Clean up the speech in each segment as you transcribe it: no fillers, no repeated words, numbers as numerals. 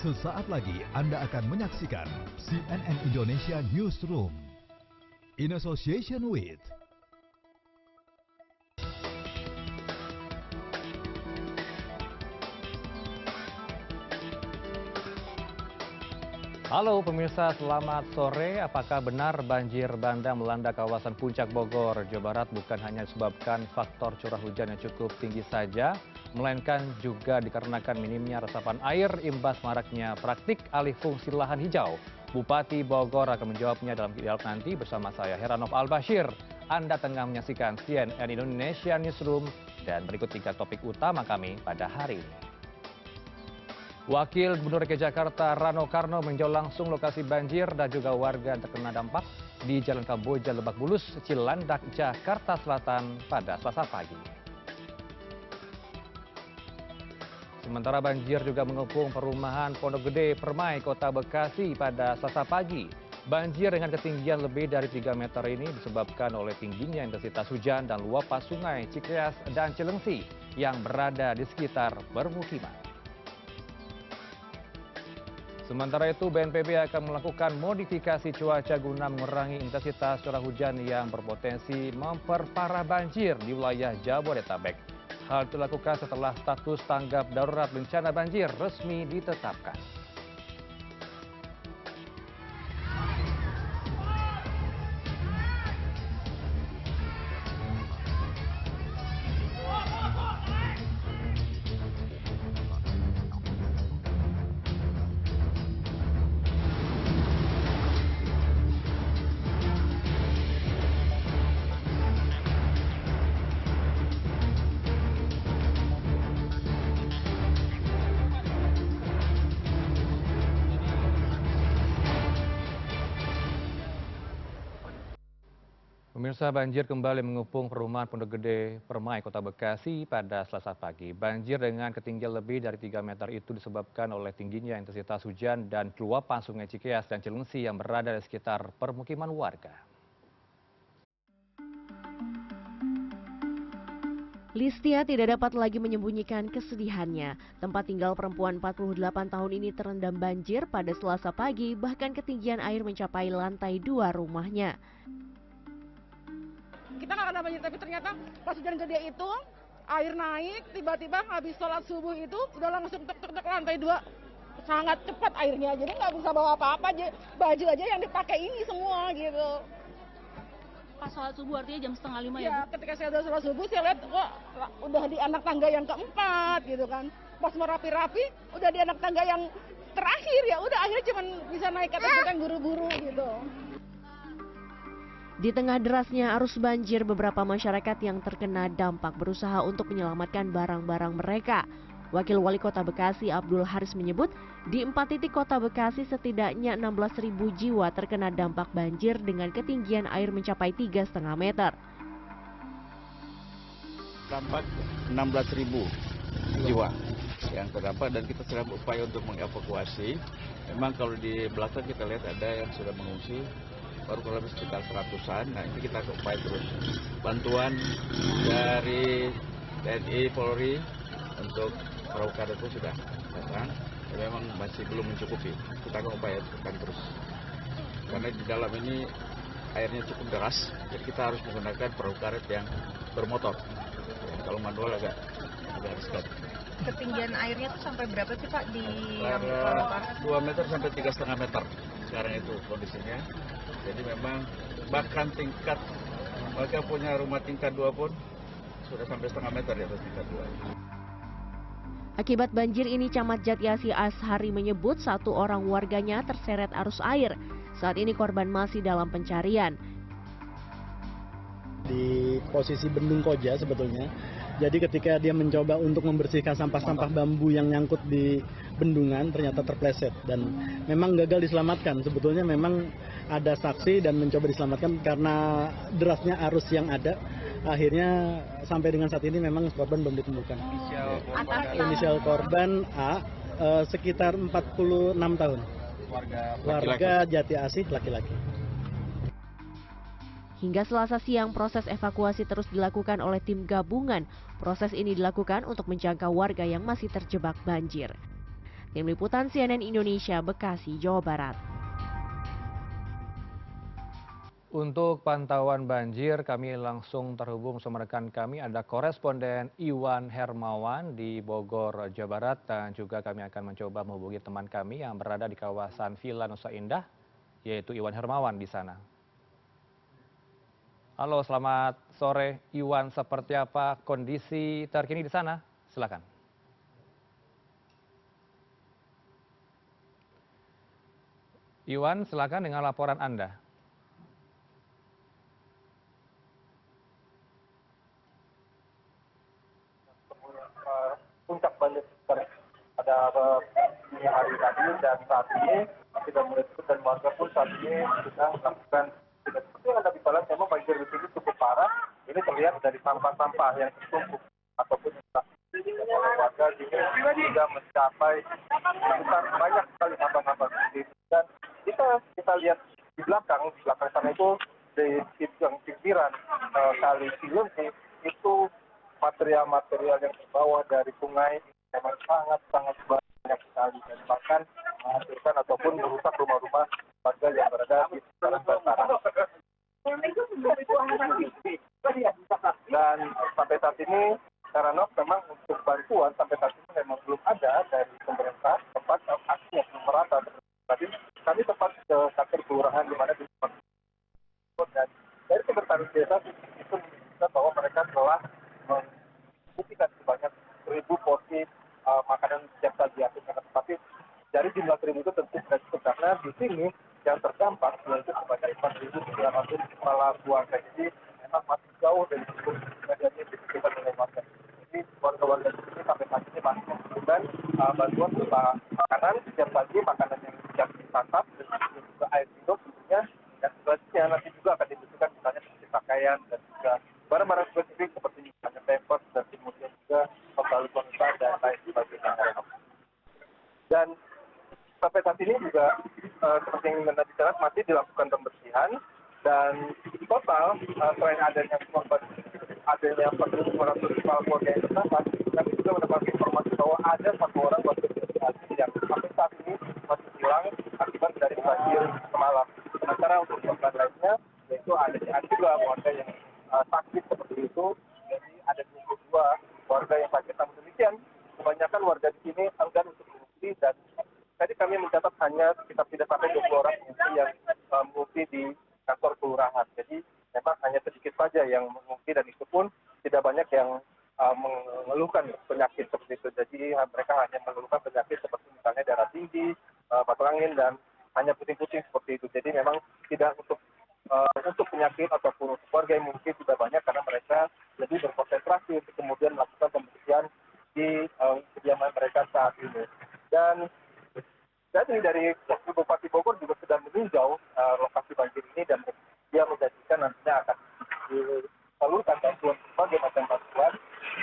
Sesaat lagi Anda akan menyaksikan CNN Indonesia Newsroom in association with Halo pemirsa, selamat sore. Apakah benar banjir bandang melanda kawasan Puncak Bogor, Jawa Barat bukan hanya disebabkan faktor curah hujan yang cukup tinggi saja, melainkan juga dikarenakan minimnya resapan air imbas maraknya praktik alih fungsi lahan hijau. Bupati Bogor akan menjawabnya dalam dialog nanti bersama saya Heranov Al-Bashir. Anda tengah menyaksikan CNN Indonesia Newsroom dan berikut 3 topik utama kami pada hari ini. Wakil Gubernur DKI Jakarta Rano Karno meninjau langsung lokasi banjir dan juga warga yang terkena dampak di Jalan Kamboja, Lebak Bulus, Cilandak, Jakarta Selatan pada Selasa pagi. Sementara banjir juga mengepung perumahan Pondok Gede, Permai, Kota Bekasi pada Selasa pagi. Banjir dengan ketinggian lebih dari 3 meter ini disebabkan oleh tingginya intensitas hujan dan luapan sungai Cikeas dan Cilengsi yang berada di sekitar permukiman. Sementara itu, BNPB akan melakukan modifikasi cuaca guna mengurangi intensitas curah hujan yang berpotensi memperparah banjir di wilayah Jabodetabek. Hal itu dilakukan setelah status tanggap darurat bencana banjir resmi ditetapkan. Pemirsa, banjir kembali mengepung perumahan Pondok Gede, Permai, Kota Bekasi pada Selasa pagi. Banjir dengan ketinggian lebih dari 3 meter itu disebabkan oleh tingginya intensitas hujan dan luapan sungai Cikeas dan Cilengsi yang berada di sekitar permukiman warga. Listia tidak dapat lagi menyembunyikan kesedihannya. Tempat tinggal perempuan 48 tahun ini terendam banjir pada Selasa pagi, bahkan ketinggian air mencapai lantai 2 rumahnya. Kita nggak kena banjir, tapi ternyata pas hujan gede itu air naik, tiba-tiba habis sholat subuh itu udah langsung tek lantai 2, sangat cepat airnya, jadi nggak bisa bawa apa-apa, baju aja yang dipakai ini semua gitu. Pas sholat subuh artinya jam 4:30 ya? Ya, ketika saya udah sholat subuh saya lihat kok udah di anak tangga yang keempat gitu kan, pas mau rapi-rapi udah di anak tangga yang terakhir, ya udah akhirnya cuman bisa naik ke atas kan buru-buru gitu. Di tengah derasnya arus banjir, beberapa masyarakat yang terkena dampak berusaha untuk menyelamatkan barang-barang mereka. Wakil Wali Kota Bekasi Abdul Haris menyebut, di 4 titik Kota Bekasi setidaknya 16.000 jiwa terkena dampak banjir dengan ketinggian air mencapai 3,5 meter. Dampak 16.000 jiwa yang terdampak dan kita sedang berupaya untuk mengevakuasi. Memang kalau di belakang kita lihat ada yang sudah mengungsi, baru kurang lebih sekitar 100-an. Nah, ini kita upaya terus bantuan dari TNI, Polri untuk perahu karet itu sudah datang. Ya, memang masih belum mencukupi. Kita akan upaya terus karena di dalam ini airnya cukup deras, jadi kita harus menggunakan perahu karet yang bermotor. Ya, kalau manual agak riskan. Ketinggian airnya tuh sampai berapa sih Pak di 2 meter sampai 3,5 meter sekarang itu kondisinya. Jadi memang bahkan tingkat mereka punya rumah tingkat 2 pun sudah sampai setengah meter di atas tingkat 2. Akibat banjir ini, Camat Jatiasi Ashari menyebut 1 orang warganya terseret arus air. Saat ini korban masih dalam pencarian. Di posisi Bendung Koja sebetulnya. Jadi ketika dia mencoba untuk membersihkan sampah-sampah bambu yang nyangkut di bendungan, ternyata terpleset dan memang gagal diselamatkan. Sebetulnya memang ada saksi dan mencoba diselamatkan karena derasnya arus yang ada. Akhirnya sampai dengan saat ini memang korban belum ditemukan. Inisial korban A, sekitar 46 tahun. Warga Jati Asih, laki-laki. Hingga Selasa siang, proses evakuasi terus dilakukan oleh tim gabungan. Proses ini dilakukan untuk menjangkau warga yang masih terjebak banjir. Tim Liputan CNN Indonesia, Bekasi, Jawa Barat. Untuk pantauan banjir, kami langsung terhubung sama rekan kami, ada koresponden Iwan Hermawan di Bogor, Jawa Barat, dan juga kami akan mencoba menghubungi teman kami yang berada di kawasan Villa Nusa Indah, yaitu Iwan Hermawan di sana. Halo, selamat sore Iwan, seperti apa kondisi terkini di sana? Silakan. Iwan, silakan dengan laporan Anda. Puncak banjir pada dini hari tadi dan saat ini sudah mulai surut dan warga pun saat ini sudah melakukan seperti yang Anda bisa lihat memang banjir di sini cukup parah. Ini terlihat dari sampah-sampah yang tertumpuk ataupun oleh warga juga mencapai besar banyak sekali sampah-sampah seperti itu. Dan kita lihat di belakang sana itu di pinggiran kali Cilengsi itu material-material yang terbawa dari sungai memang sangat banyak sekali dan bahkan menghancurkan ataupun merusak rumah-rumah warga yang berada di sekitaran bantaran. Dan sampai saat ini, Heranov, memang untuk bantuan sampai saat ini memang belum ada dari pemerintah tempat aksinya belum merata. Tadi kami sempat ke kantor kelurahan di mana di dan dari sekretaris desa itu menunjukkan bahwa mereka telah membuktikan sebanyak 1.000 porsi makanan siap saji. Tapi dari jumlah 1.000 itu tentu tidak cukup karena di sini yang terdampak yaitu sebanyak 4.900 kepala keluarga. Jadi memang masih jauh dari cukup medianya dibutuhkan oleh warga. Jadi warga-warga di sini sampai saat ini masih membutuhkan bantuan berupa makanan siap saji, makanan yang siap disantap, dan juga air minum tentunya. Dan selanjutnya nanti juga akan dibutuhkan misalnya seperti pakaian dan juga barang-barang spesifik seperti misalnya pampers dan kemudian juga pembalut wanita dan lain sebagainya. Dan sampai saat ini juga seperti yang Anda bicara masih dilakukan pembersihan dan total selain adanya korban adanya 4.500 kepala keluarga yang terdampak, kami juga mendapatkan informasi bahwa ada satu orang warga asing yang sampai saat ini masih hilang akibat dari banjir semalam. Sementara untuk korban lainnya yaitu ada juga warga yang sakit seperti itu, jadi ada 22 warga yang sakit. Namun demikian, kebanyakan warga di sini enggan untuk mengungsi dan tadi kami mencatat hanya sekitar tidak sampai 20 orang yang mengungsi di kantor kelurahan. Jadi memang hanya sedikit saja yang mengungsi dan itu pun tidak banyak yang mengeluhkan penyakit seperti itu. Jadi mereka hanya mengeluhkan penyakit seperti misalnya darah tinggi, batuk angin dan hanya puting-puting seperti itu. Jadi memang tidak untuk penyakit ataupun untuk warga yang mungkin tidak banyak karena mereka lebih berkonsentrasi untuk kemudian melakukan pembersihan di kediaman mereka saat ini. Dan jadi dari Bupati Bogor juga sudah meninjau lokasi banjir ini dan dia menjanjikan nantinya akan disalurkan bantuan berbagai macam bantuan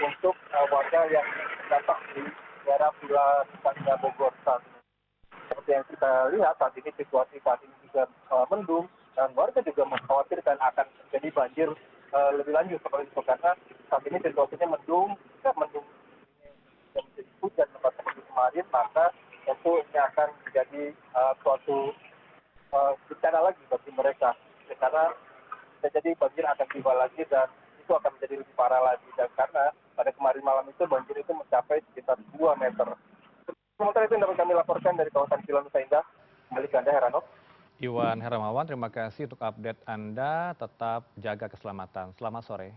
untuk warga yang terdampak di daerah Villa Nusa Indah Bogor saat ini. Seperti yang kita lihat saat ini situasi saat ini juga mendung dan warga juga mengkhawatirkan akan terjadi banjir lebih lanjut seperti itu karena saat ini situasinya mendung, jika mendung yang menjadi hujan seperti kemarin maka tentu ini akan menjadi suatu bencana lagi bagi mereka karena bisa jadi banjir akan tiba lagi dan itu akan menjadi lebih parah lagi dan karena pada kemarin malam itu banjir itu mencapai sekitar 2 meter. Sementara itu yang dapat kami laporkan dari kawasan Villa Nusa Indah. Kembali ke Anda, Heranov. Iwan Hermawan, terima kasih untuk update Anda. Tetap jaga keselamatan. Selamat sore.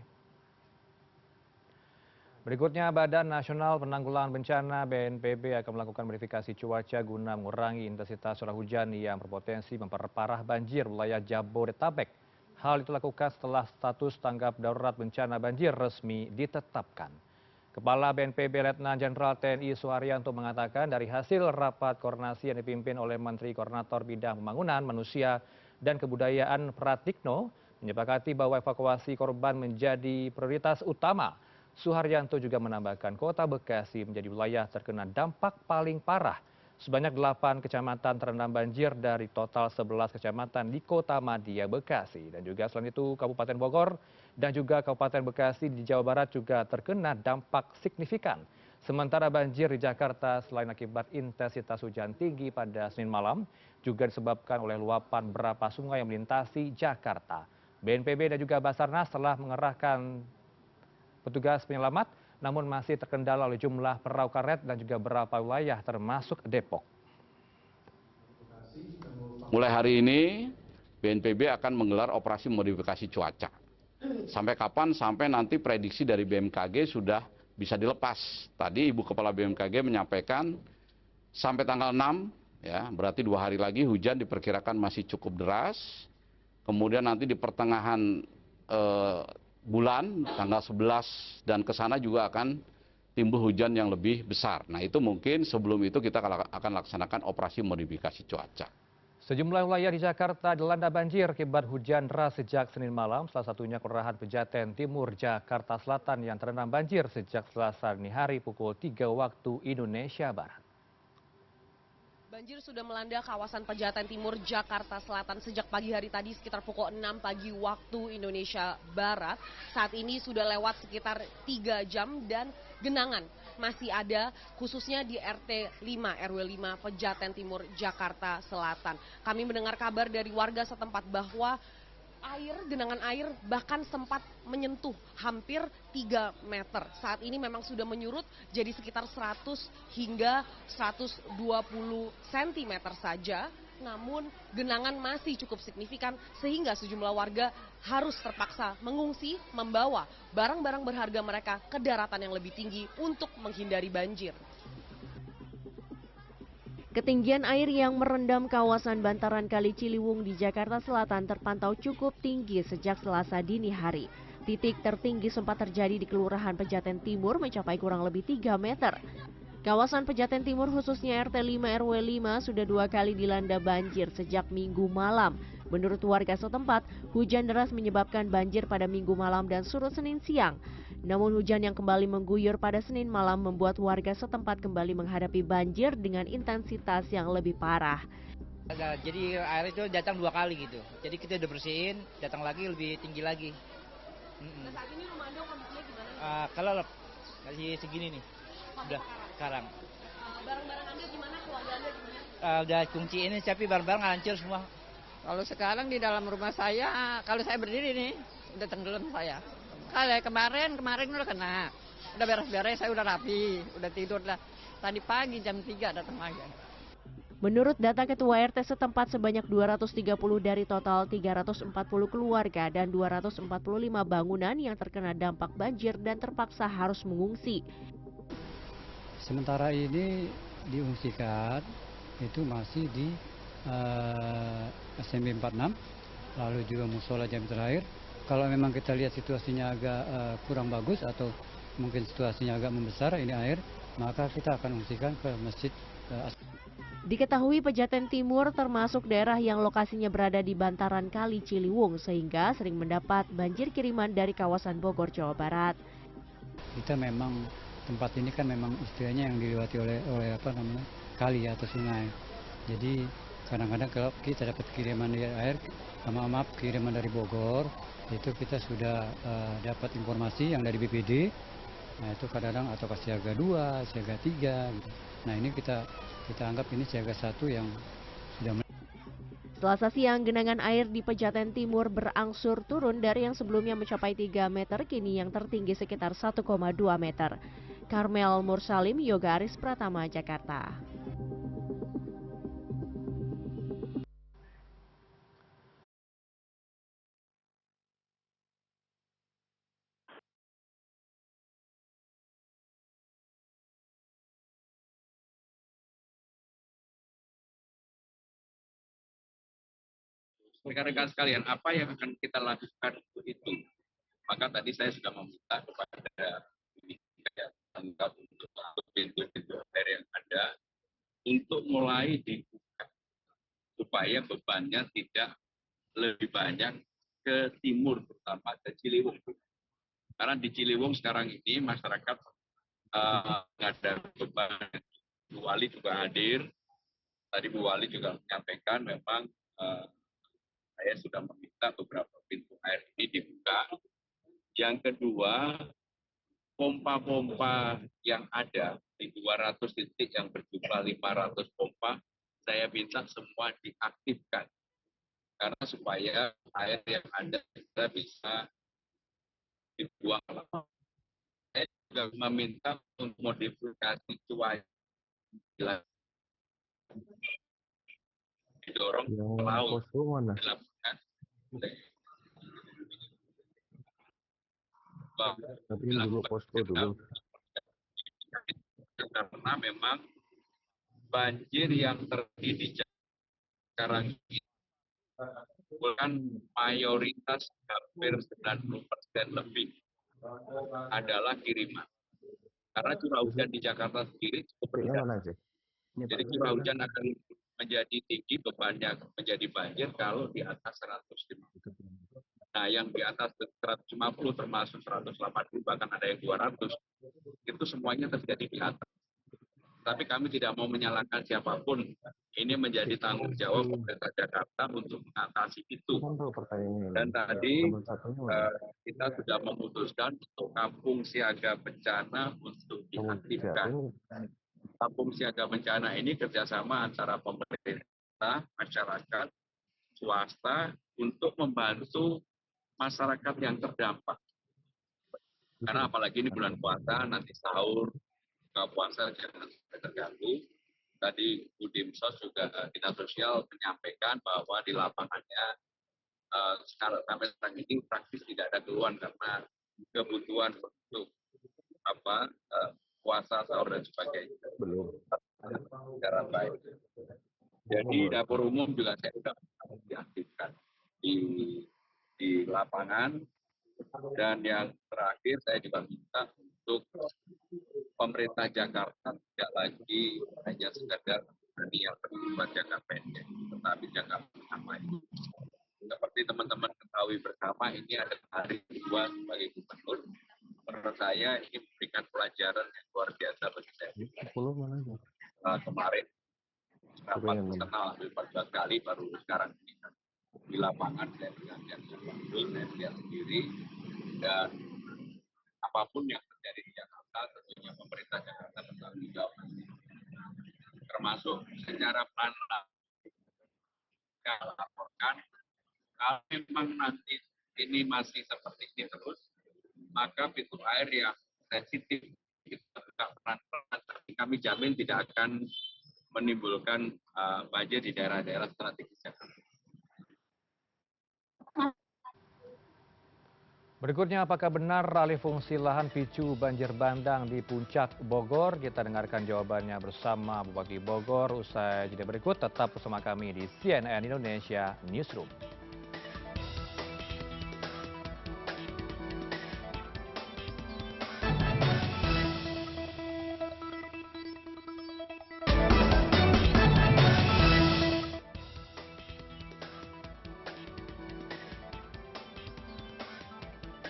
Berikutnya, Badan Nasional Penanggulangan Bencana (BNPB) akan melakukan verifikasi cuaca guna mengurangi intensitas curah hujan yang berpotensi memperparah banjir wilayah Jabodetabek. Hal itu dilakukan setelah status tanggap darurat bencana banjir resmi ditetapkan. Kepala BNPB Letnan Jenderal TNI Suharyanto mengatakan dari hasil rapat koordinasi yang dipimpin oleh Menteri Koordinator Bidang Pembangunan Manusia dan Kebudayaan Pratikno menyepakati bahwa evakuasi korban menjadi prioritas utama. Suharyanto juga menambahkan Kota Bekasi menjadi wilayah terkena dampak paling parah. Sebanyak 8 kecamatan terendam banjir dari total 11 kecamatan di Kota Madia, Bekasi. Dan juga selain itu Kabupaten Bogor dan juga Kabupaten Bekasi di Jawa Barat juga terkena dampak signifikan. Sementara banjir di Jakarta selain akibat intensitas hujan tinggi pada Senin malam, juga disebabkan oleh luapan beberapa sungai yang melintasi Jakarta. BNPB dan juga Basarnas telah mengerahkan petugas penyelamat, namun masih terkendala oleh jumlah perahu karet dan juga beberapa wilayah termasuk Depok. Mulai hari ini, BNPB akan menggelar operasi modifikasi cuaca. Sampai kapan? Sampai nanti prediksi dari BMKG sudah bisa dilepas. Tadi Ibu Kepala BMKG menyampaikan sampai tanggal 6, ya, berarti 2 hari lagi hujan diperkirakan masih cukup deras. Kemudian nanti di pertengahan bulan, tanggal 11 dan ke sana juga akan timbul hujan yang lebih besar. Nah itu mungkin sebelum itu kita akan laksanakan operasi modifikasi cuaca. Sejumlah wilayah di Jakarta dilanda banjir akibat hujan deras sejak Senin malam, salah satunya Kelurahan Pejaten Timur, Jakarta Selatan yang terendam banjir sejak Selasa dini hari pukul 3 waktu Indonesia Barat. Banjir sudah melanda kawasan Pejaten Timur, Jakarta Selatan sejak pagi hari tadi sekitar pukul 6 pagi waktu Indonesia Barat. Saat ini sudah lewat sekitar 3 jam dan genangan masih ada khususnya di RT 5 RW 5 Pejaten Timur, Jakarta Selatan. Kami mendengar kabar dari warga setempat bahwa genangan air bahkan sempat menyentuh hampir 3 meter. Saat ini memang sudah menyurut jadi sekitar 100 hingga 120 cm saja. Namun genangan masih cukup signifikan sehingga sejumlah warga harus terpaksa mengungsi membawa barang-barang berharga mereka ke daratan yang lebih tinggi untuk menghindari banjir. Ketinggian air yang merendam kawasan bantaran Kali Ciliwung di Jakarta Selatan terpantau cukup tinggi sejak Selasa dini hari. Titik tertinggi sempat terjadi di Kelurahan Pejaten Timur mencapai kurang lebih 3 meter. Kawasan Pejaten Timur khususnya RT 5 RW 5 sudah 2 kali dilanda banjir sejak Minggu malam. Menurut warga setempat, hujan deras menyebabkan banjir pada Minggu malam dan surut Senin siang. Namun hujan yang kembali mengguyur pada Senin malam membuat warga setempat kembali menghadapi banjir dengan intensitas yang lebih parah. Jadi air itu datang 2 kali gitu. Jadi kita udah bersihin, datang lagi lebih tinggi lagi. Nah, saat ini rumah Anda kondisinya gimana? Kalau masih segini nih, udah sekarang. Barang-barang Anda gimana? Keluarga Anda gimana? Udah kunci ini, tapi barang-barang hancur semua. Kalau sekarang di dalam rumah saya, kalau saya berdiri nih, udah tenggelam saya. Kalau kemarin udah kena, udah beres-beres, saya udah rapi, udah tidur dah. Tadi pagi jam 3 datang lagi. Menurut data Ketua RT setempat sebanyak 230 dari total 340 keluarga dan 245 bangunan yang terkena dampak banjir dan terpaksa harus mengungsi. Sementara ini diungsikan itu masih di SMB 46, lalu juga musola jam terakhir. Kalau memang kita lihat situasinya agak kurang bagus atau mungkin situasinya agak membesar ini air, maka kita akan ungsikan ke masjid. Diketahui Pejaten Timur termasuk daerah yang lokasinya berada di bantaran Kali Ciliwung sehingga sering mendapat banjir kiriman dari kawasan Bogor, Jawa Barat. Kita memang tempat ini kan memang istilahnya yang dilewati oleh kali atau sungai. Jadi kadang-kadang kalau kita dapat kiriman air, kiriman dari Bogor, itu kita sudah dapat informasi yang dari BPD. Nah itu kadang-kadang atau siaga 2, siaga 3 gitu. Nah ini kita anggap ini siaga 1 yang sudah. Selasa siang, genangan air di Pejaten Timur berangsur turun dari yang sebelumnya mencapai 3 meter, kini yang tertinggi sekitar 1,2 meter. Karmel Mursalim, Yoga Aris Pratama, Jakarta. Rekan-rekan sekalian, apa yang akan kita lakukan untuk itu? Maka tadi saya sudah meminta kepada tanggap untuk pintu-pintu air yang ada untuk mulai dibuka supaya bebannya tidak lebih banyak ke timur, terutama ke Ciliwung. Karena di Ciliwung sekarang ini masyarakat ada beban. Bu Wali juga hadir. Tadi Bu Wali juga menyampaikan memang saya sudah meminta beberapa pintu air ini dibuka. Yang kedua, pompa-pompa yang ada di 200 titik yang berjumlah 500 pompa, saya minta semua diaktifkan. Karena supaya air yang ada kita bisa dibuang. Saya juga meminta untuk modifikasi cuaca didorong ke laut dilakukan karena memang banjir yang terjadi di sekarang ini bukan mayoritas hampir 90% lebih adalah kiriman. Karena curah hujan di Jakarta sendiri cukup rendah. Jadi curah hujan akan menjadi tinggi, bebannya menjadi banjir kalau di atas 150. Nah, yang di atas 150 termasuk 180 bahkan ada yang 200 itu semuanya terjadi di atas. Tapi kami tidak mau menyalahkan siapapun. Ini menjadi tanggung jawab pemerintah Jakarta untuk mengatasi itu. Dan tadi kita sudah memutuskan untuk kampung siaga bencana untuk diaktifkan. Kampung siaga bencana ini kerjasama antara pemerintah, masyarakat, swasta untuk membantu masyarakat yang terdampak. Karena apalagi ini bulan puasa, nanti sahur, buka puasa jangan sampai terganggu. Tadi Bu Dimsos juga dinas sosial menyampaikan bahwa di lapangannya sampai sekarang ini praktis tidak ada keluhan karena kebutuhan untuk puasa, sahur dan sebagainya belum secara baik. Jadi dapur umum juga saya sudah diaktifkan di lapangan. Dan yang terakhir saya juga minta untuk pemerintah Jakarta tidak lagi hanya sekadar yang bersifat jangka pendek, tetapi jangka pertama ini. Seperti teman-teman ketahui bersama, ini ada hari kedua sebagai gubernur. Menurut saya ini memberikan pelajaran yang luar biasa bagi saya. Kemarin rapat internal 14 kali baru sekarang ini di lapangan saya dengan yang langsung saya lihat sendiri, dan apapun yang terjadi di Jakarta tentunya pemerintah Jakarta bertanggung jawab, termasuk secara planning laporkan kalau memang nanti ini masih seperti ini terus, maka pintu air yang sensitif kita buka pelan-pelan, tapi kami jamin tidak akan menimbulkan banjir di daerah-daerah strategis Jakarta. Berikutnya, apakah benar alih fungsi lahan picu banjir bandang di Puncak Bogor? Kita dengarkan jawabannya bersama Bupati Bogor usai jeda berikut. Tetap bersama kami di CNN Indonesia Newsroom.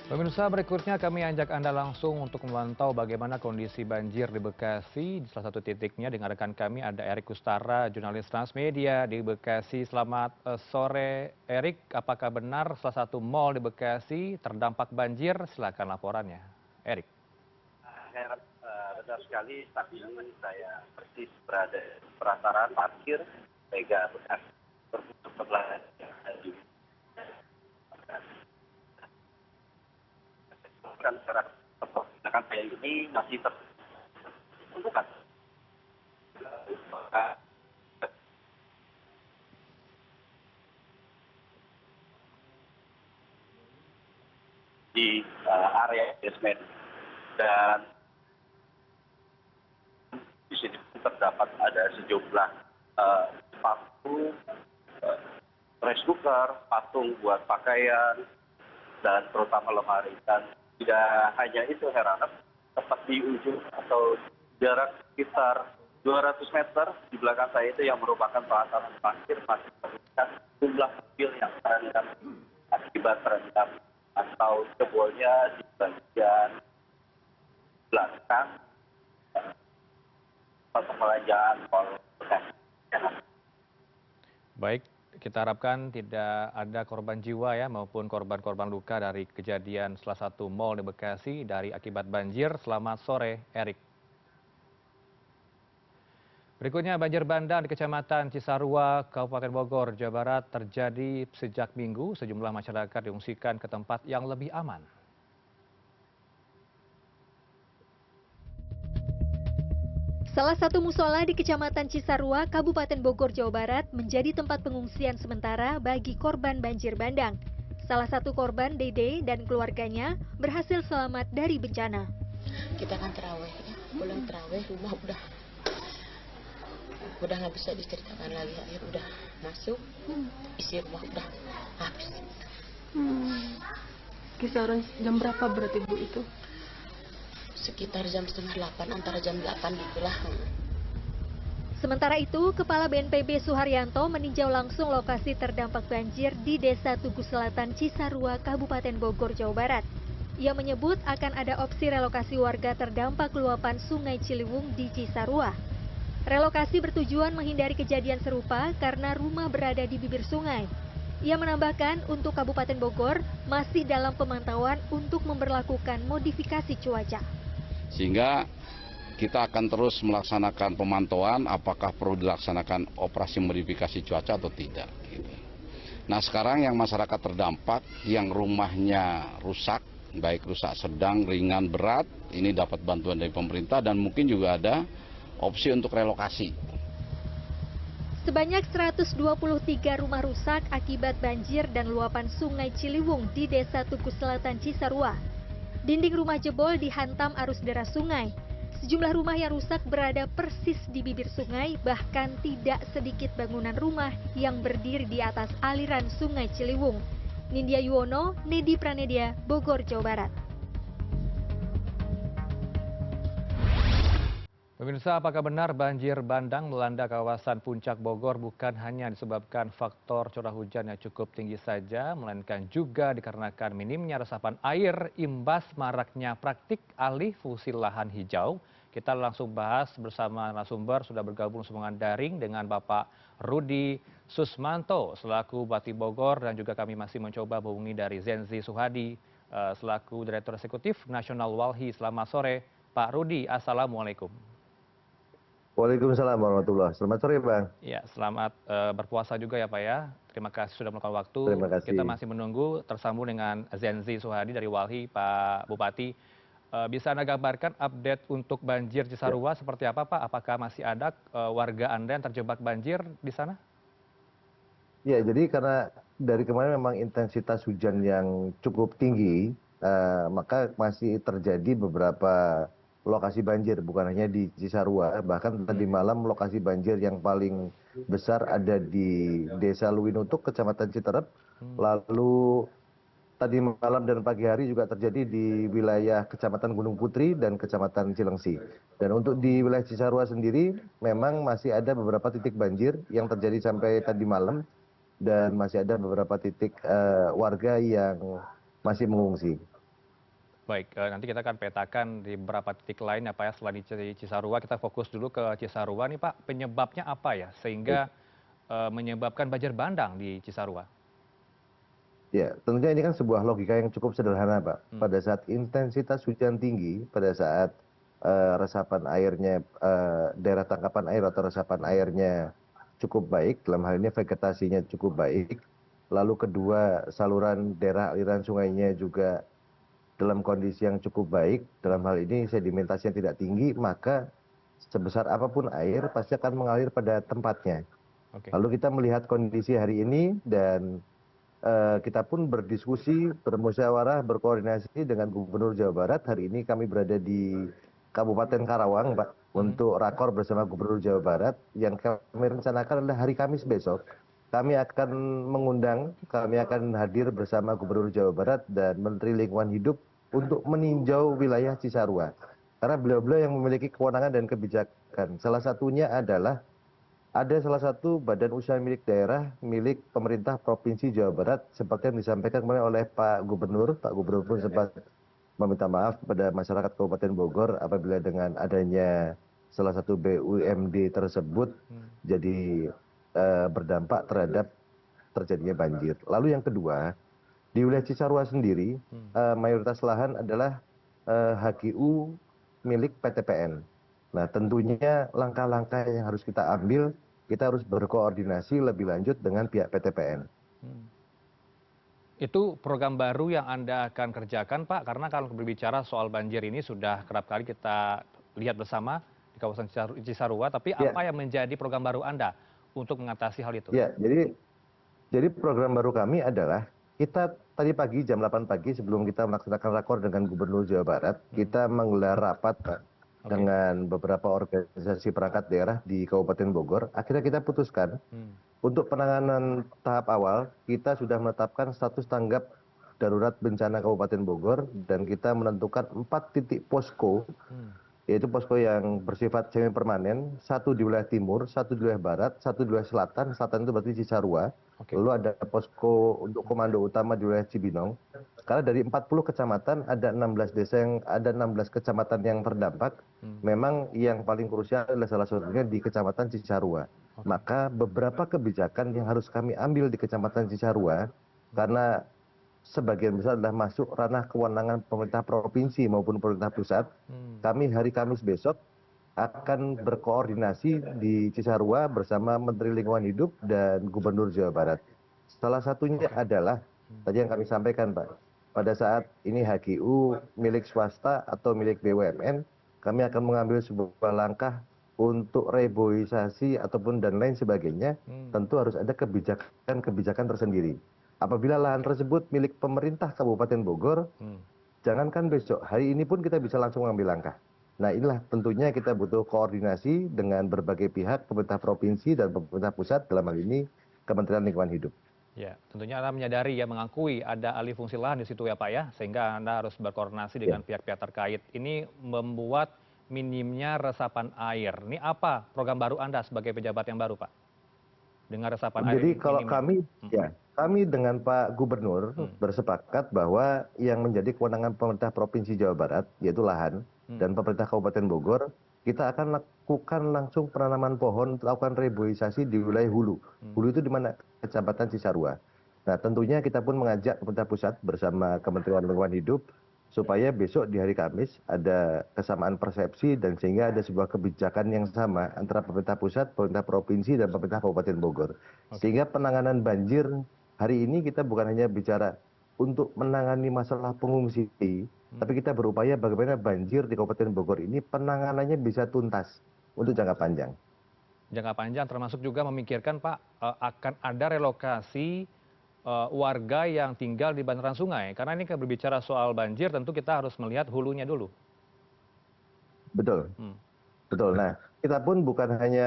Pemirsa, berikutnya kami ajak Anda langsung untuk memantau bagaimana kondisi banjir di Bekasi. Di salah satu titiknya dengan rekan kami ada Erik Kustara, jurnalis Transmedia di Bekasi. Selamat sore Erik, apakah benar salah satu mal di Bekasi terdampak banjir? Silakan laporannya, Erik. Benar sekali, saat ini saya persis berada di pelataran parkir Mega Bekasi. Sebelah secara tepat, saya ini masih terbuka. Di area basement, dan di sini terdapat ada sejumlah patung, rice cooker, patung buat pakaian, dan terutama lemari. Dan tidak hanya itu, heranov, tepat di ujung atau jarak sekitar 200 meter di belakang saya itu yang merupakan pelataran parkir masih terlihat jumlah mobil yang terendam akibat terendam atau jebolnya di bagian belakang atau perbelanjaan mall Bekasi. Baik, kita harapkan tidak ada korban jiwa ya maupun korban-korban luka dari kejadian salah satu mal di Bekasi dari akibat banjir. Selamat sore, Erik. Berikutnya banjir bandang di Kecamatan Cisarua, Kabupaten Bogor, Jawa Barat terjadi sejak Minggu. Sejumlah masyarakat diungsikan ke tempat yang lebih aman. Salah satu musola di Kecamatan Cisarua, Kabupaten Bogor, Jawa Barat menjadi tempat pengungsian sementara bagi korban banjir bandang. Salah satu korban, Dede, dan keluarganya berhasil selamat dari bencana. Kita kan terawih, pulang terawih, rumah udah nggak bisa diceritakan lagi, air udah masuk, isi rumah udah habis. Kisaran jam berapa berarti Bu itu? Sekitar jam 7:30, antara jam 8 gitulah. Sementara itu, Kepala BNPB Suharyanto meninjau langsung lokasi terdampak banjir di Desa Tugu Selatan, Cisarua, Kabupaten Bogor, Jawa Barat. Ia menyebut akan ada opsi relokasi warga terdampak luapan Sungai Ciliwung di Cisarua. Relokasi bertujuan menghindari kejadian serupa karena rumah berada di bibir sungai. Ia menambahkan untuk Kabupaten Bogor masih dalam pemantauan untuk memberlakukan modifikasi cuaca. Sehingga kita akan terus melaksanakan pemantauan apakah perlu dilaksanakan operasi modifikasi cuaca atau tidak. Nah sekarang yang masyarakat terdampak yang rumahnya rusak, baik rusak sedang, ringan, berat, ini dapat bantuan dari pemerintah dan mungkin juga ada opsi untuk relokasi. Sebanyak 123 rumah rusak akibat banjir dan luapan Sungai Ciliwung di Desa Tugu Selatan, Cisarua. Dinding rumah jebol dihantam arus deras sungai. Sejumlah rumah yang rusak berada persis di bibir sungai, bahkan tidak sedikit bangunan rumah yang berdiri di atas aliran Sungai Ciliwung. Nindya Yuwono, Nedi Pranedia, Bogor, Jawa Barat. Pemirsa, apakah benar banjir bandang melanda kawasan Puncak Bogor bukan hanya disebabkan faktor curah hujan yang cukup tinggi saja, melainkan juga dikarenakan minimnya resapan air imbas maraknya praktik alih fungsi lahan hijau? Kita langsung bahas bersama narasumber, sudah bergabung sambungan daring dengan Bapak Rudi Susmanto selaku Bupati Bogor, dan juga kami masih mencoba menghubungi dari Zenzi Suhadi selaku Direktur Eksekutif Nasional Walhi. Selamat sore Pak Rudi, Assalamualaikum. Waalaikumsalam warahmatullahi. Selamat sore, Bang. Ya, selamat berpuasa juga ya Pak ya. Terima kasih sudah meluangkan waktu. Terima kasih. Kita masih menunggu tersambung dengan Zenzi Suhadi dari Walhi, Pak Bupati. Bisa Anda gambarkan update untuk banjir Cisarua seperti apa Pak? Apakah masih ada warga Anda yang terjebak banjir di sana? Ya, jadi karena dari kemarin memang intensitas hujan yang cukup tinggi, maka masih terjadi beberapa lokasi banjir, bukan hanya di Cisarua, bahkan tadi malam lokasi banjir yang paling besar ada di Desa Luwinutuk, Kecamatan Citerep, lalu tadi malam dan pagi hari juga terjadi di wilayah Kecamatan Gunung Putri dan Kecamatan Cilengsi. Dan untuk di wilayah Cisarua sendiri, memang masih ada beberapa titik banjir yang terjadi sampai tadi malam, dan masih ada beberapa titik warga yang masih mengungsi. Baik, nanti kita akan petakan di beberapa titik lain ya Pak ya, selain di Cisarua. Kita fokus dulu ke Cisarua nih Pak, penyebabnya apa ya sehingga menyebabkan banjir bandang di Cisarua? Ya, tentunya ini kan sebuah logika yang cukup sederhana Pak. Pada saat intensitas hujan tinggi, pada saat resapan airnya, daerah tangkapan air atau resapan airnya cukup baik, dalam hal ini vegetasinya cukup baik, lalu kedua saluran daerah aliran sungainya juga dalam kondisi yang cukup baik, dalam hal ini sedimentasinya tidak tinggi, maka sebesar apapun air pasti akan mengalir pada tempatnya. Lalu kita melihat kondisi hari ini dan kita pun berdiskusi, bermusyawarah, berkoordinasi dengan Gubernur Jawa Barat. Hari ini kami berada di Kabupaten Karawang, Pak, untuk rakor bersama Gubernur Jawa Barat. Yang kami rencanakan adalah hari Kamis besok. Kami akan mengundang, kami akan hadir bersama Gubernur Jawa Barat dan Menteri Lingkungan Hidup untuk meninjau wilayah Cisarua. Karena beliau-beliau yang memiliki kewenangan dan kebijakan. Salah satunya adalah ada salah satu badan usaha milik daerah, milik pemerintah Provinsi Jawa Barat, seperti yang disampaikan kemarin oleh Pak Gubernur. Pak Gubernur pun sempat meminta maaf kepada masyarakat Kabupaten Bogor apabila dengan adanya salah satu BUMD tersebut jadi berdampak terhadap terjadinya banjir. Lalu yang kedua, di wilayah Cisarua sendiri, mayoritas lahan adalah HGU milik PTPN. Nah, tentunya langkah-langkah yang harus kita ambil, kita harus berkoordinasi lebih lanjut dengan pihak PTPN. Itu program baru yang Anda akan kerjakan, Pak? Karena kalau berbicara soal banjir ini sudah kerap kali kita lihat bersama di kawasan Cisarua, tapi apa yang menjadi program baru Anda untuk mengatasi hal itu? Ya, jadi program baru kami adalah kita tadi pagi jam 8 pagi sebelum kita melaksanakan rakor dengan Gubernur Jawa Barat, kita menggelar rapat, Pak, dengan beberapa organisasi perangkat daerah di Kabupaten Bogor. Akhirnya kita putuskan untuk penanganan tahap awal, kita sudah menetapkan status tanggap darurat bencana Kabupaten Bogor dan kita menentukan 4 titik posko, yaitu posko yang bersifat semi permanen, 1 di wilayah timur, 1 di wilayah barat, 1 di wilayah selatan. Selatan itu berarti Cisarua. Lalu ada posko untuk komando utama di wilayah Cibinong. Karena dari 40 kecamatan ada 16 desa yang ada 16 kecamatan yang terdampak. Memang yang paling krusial adalah salah satunya di Kecamatan Cisarua. Maka beberapa kebijakan yang harus kami ambil di Kecamatan Cisarua, karena sebagian besar adalah masuk ranah kewenangan pemerintah provinsi maupun pemerintah pusat, kami hari Kamis besok akan berkoordinasi di Cisarua bersama Menteri Lingkungan Hidup dan Gubernur Jawa Barat. Salah satunya adalah, tadi yang kami sampaikan, Pak, pada saat ini HGU milik swasta atau milik BUMN, kami akan mengambil sebuah langkah untuk reboisasi ataupun dan lain sebagainya, tentu harus ada kebijakan tersendiri. Apabila lahan tersebut milik pemerintah Kabupaten Bogor, jangankan besok, hari ini pun kita bisa langsung mengambil langkah. Nah, inilah tentunya kita butuh koordinasi dengan berbagai pihak, pemerintah provinsi dan pemerintah pusat, dalam hal ini Kementerian Lingkungan Hidup. Ya, tentunya Anda menyadari ya, mengakui ada alih fungsi lahan di situ ya Pak ya, sehingga Anda harus berkoordinasi dengan pihak-pihak terkait. Ini membuat minimnya resapan air. Ini apa program baru Anda sebagai pejabat yang baru, Pak? Dengan resapan air. Jadi kalau kami, kami dengan Pak Gubernur bersepakat bahwa yang menjadi kewenangan pemerintah Provinsi Jawa Barat, yaitu lahan, dan pemerintah Kabupaten Bogor, kita akan lakukan langsung penanaman pohon, lakukan reboisasi di wilayah hulu. Hulu itu di mana? Kecamatan Cisarua. Nah, tentunya kita pun mengajak pemerintah pusat bersama Kementerian Lingkungan Hidup, supaya besok di hari Kamis ada kesamaan persepsi dan sehingga ada sebuah kebijakan yang sama antara pemerintah pusat, pemerintah provinsi, dan pemerintah Kabupaten Bogor. Sehingga penanganan banjir hari ini kita bukan hanya bicara untuk menangani masalah pengungsi, tapi kita berupaya bagaimana banjir di Kabupaten Bogor ini penanganannya bisa tuntas untuk jangka panjang. Jangka panjang termasuk juga memikirkan Pak, akan ada relokasi warga yang tinggal di bantaran sungai. Karena ini kan berbicara soal banjir, tentu kita harus melihat hulunya dulu. Betul, betul. Nah, kita pun bukan hanya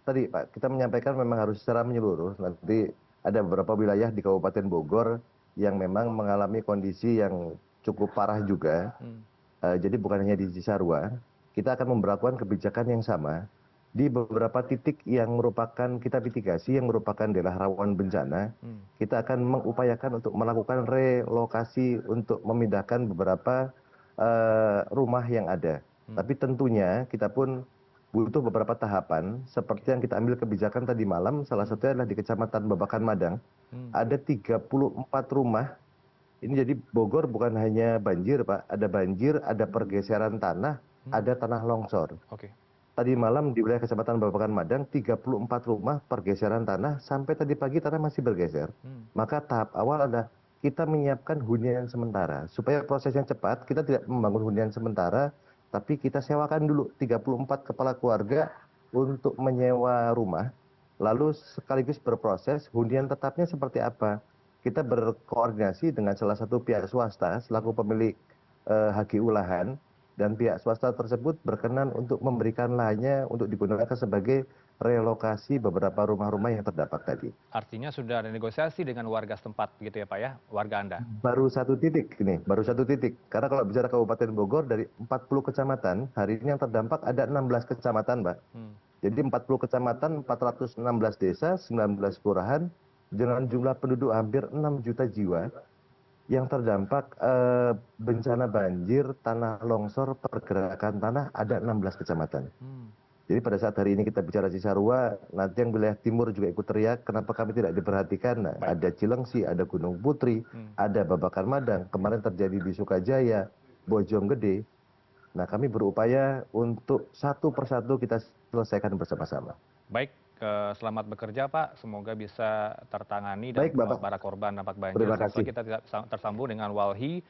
tadi Pak, kita menyampaikan memang harus secara menyeluruh. Nanti ada beberapa wilayah di Kabupaten Bogor yang memang mengalami kondisi yang cukup parah juga. Jadi bukan hanya di Cisarua, kita akan memberlakukan kebijakan yang sama di beberapa titik yang merupakan kita mitigasi, yang merupakan daerah rawan bencana. Kita akan mengupayakan untuk melakukan relokasi untuk memindahkan beberapa rumah yang ada. Tapi tentunya kita pun butuh beberapa tahapan, seperti yang kita ambil kebijakan tadi malam, salah satunya adalah di Kecamatan Babakan Madang. Ada 34 rumah. Ini jadi Bogor bukan hanya banjir, Pak. Ada banjir, ada pergeseran tanah, ada tanah longsor. Tadi malam di wilayah Kecamatan Babakan Madang, 34 rumah pergeseran tanah, sampai tadi pagi tanah masih bergeser. Maka tahap awal ada kita menyiapkan hunian sementara. Supaya prosesnya cepat, kita tidak membangun hunian sementara, tapi kita sewakan dulu 34 kepala keluarga untuk menyewa rumah, lalu sekaligus berproses hunian tetapnya seperti apa. Kita berkoordinasi dengan salah satu pihak swasta selaku pemilik HGU lahan, dan pihak swasta tersebut berkenan untuk memberikan lahannya untuk digunakan sebagai relokasi beberapa rumah-rumah yang terdampak tadi. Artinya sudah ada negosiasi dengan warga setempat gitu ya Pak ya, warga Anda? Baru satu titik ini, baru satu titik. Karena kalau bicara Kabupaten Bogor dari 40 kecamatan, hari ini yang terdampak ada 16 kecamatan, Pak. Jadi 40 kecamatan, 416 desa, 19 kelurahan, dengan jumlah penduduk hampir 6 juta jiwa, yang terdampak bencana banjir, tanah longsor, pergerakan tanah ada 16 kecamatan. Jadi pada saat hari ini kita bicara Cisarua, nanti yang wilayah timur juga ikut teriak, kenapa kami tidak diperhatikan? Nah, ada Cilengsi, ada Gunung Putri, ada Babakan Madang, kemarin terjadi di Sukajaya, Bojonggede. Nah, kami berupaya untuk satu persatu kita selesaikan bersama-sama. Baik, selamat bekerja Pak, semoga bisa tertangani dan Baik, Bapak. para korban dampak banjir. Terima kasih. Kita tersambung dengan Walhi.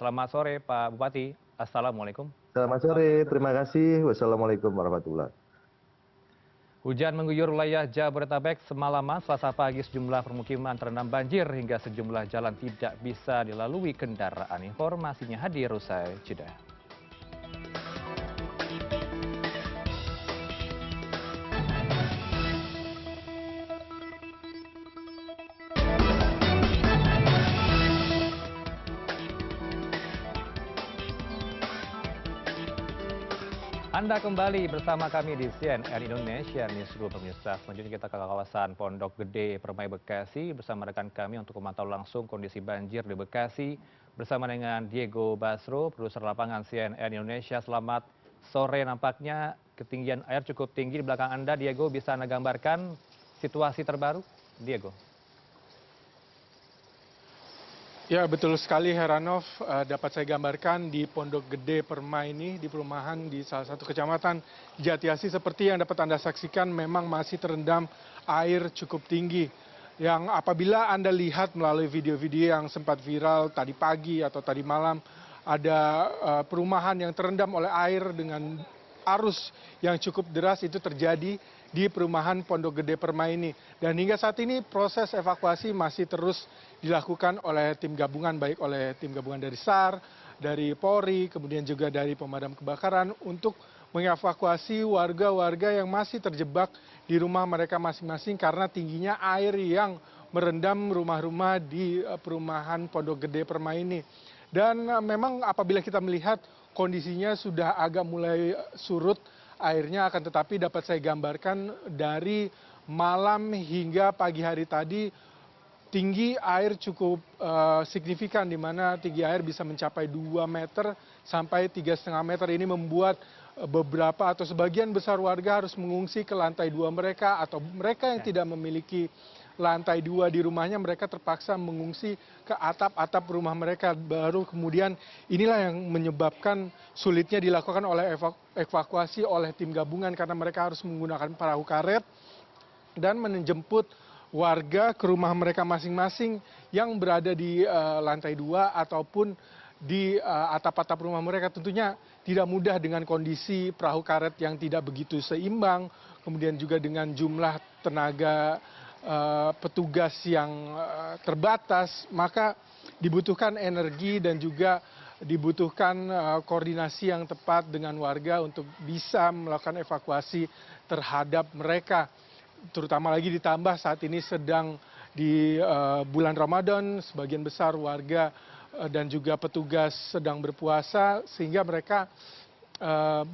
Selamat sore Pak Bupati, Assalamualaikum. Selamat sore, terima kasih. Wassalamualaikum warahmatullahi. Hujan mengguyur wilayah Jabodetabek semalaman. Selasa pagi sejumlah permukiman terendam banjir hingga sejumlah jalan tidak bisa dilalui kendaraan. Informasinya hadir usai jeda. Anda kembali bersama kami di CNN Indonesia Newsroom pemirsa. Selanjutnya kita ke kawasan Pondok Gede, Permai, Bekasi bersama rekan kami untuk memantau langsung kondisi banjir di Bekasi bersama dengan Diego Basro, produser lapangan CNN Indonesia. Selamat sore, nampaknya ketinggian air cukup tinggi di belakang Anda. Diego, bisa Anda gambarkan situasi terbaru? Diego. Ya, betul sekali Heranov, dapat saya gambarkan di Pondok Gede Permai ini, di perumahan di salah satu kecamatan Jatiasi, seperti yang dapat Anda saksikan memang masih terendam air cukup tinggi. Yang apabila Anda lihat melalui video-video yang sempat viral tadi pagi atau tadi malam, ada perumahan yang terendam oleh air dengan arus yang cukup deras itu terjadi di perumahan Pondok Gede Permai ini. Dan hingga saat ini proses evakuasi masih terus dilakukan oleh tim gabungan, baik oleh tim gabungan dari SAR, dari Polri, kemudian juga dari pemadam kebakaran untuk mengevakuasi warga-warga yang masih terjebak di rumah mereka masing-masing karena tingginya air yang merendam rumah-rumah di perumahan Pondok Gede Permai ini. Dan memang apabila kita melihat kondisinya sudah agak mulai surut airnya, akan tetapi dapat saya gambarkan dari malam hingga pagi hari tadi tinggi air cukup signifikan, di mana tinggi air bisa mencapai 2 meter sampai 3,5 meter. Ini membuat beberapa atau sebagian besar warga harus mengungsi ke lantai 2 mereka, atau mereka yang tidak memiliki lantai 2 di rumahnya, mereka terpaksa mengungsi ke atap-atap rumah mereka. Baru kemudian inilah yang menyebabkan sulitnya dilakukan oleh evakuasi oleh tim gabungan, karena mereka harus menggunakan perahu karet dan menjemput warga ke rumah mereka masing-masing yang berada di lantai 2 ataupun di atap-atap rumah mereka. Tentunya tidak mudah dengan kondisi perahu karet yang tidak begitu seimbang, kemudian juga dengan jumlah tenaga petugas yang terbatas, maka dibutuhkan energi dan juga dibutuhkan koordinasi yang tepat dengan warga untuk bisa melakukan evakuasi terhadap mereka. Terutama lagi ditambah saat ini sedang di bulan Ramadan, sebagian besar warga dan juga petugas sedang berpuasa, sehingga mereka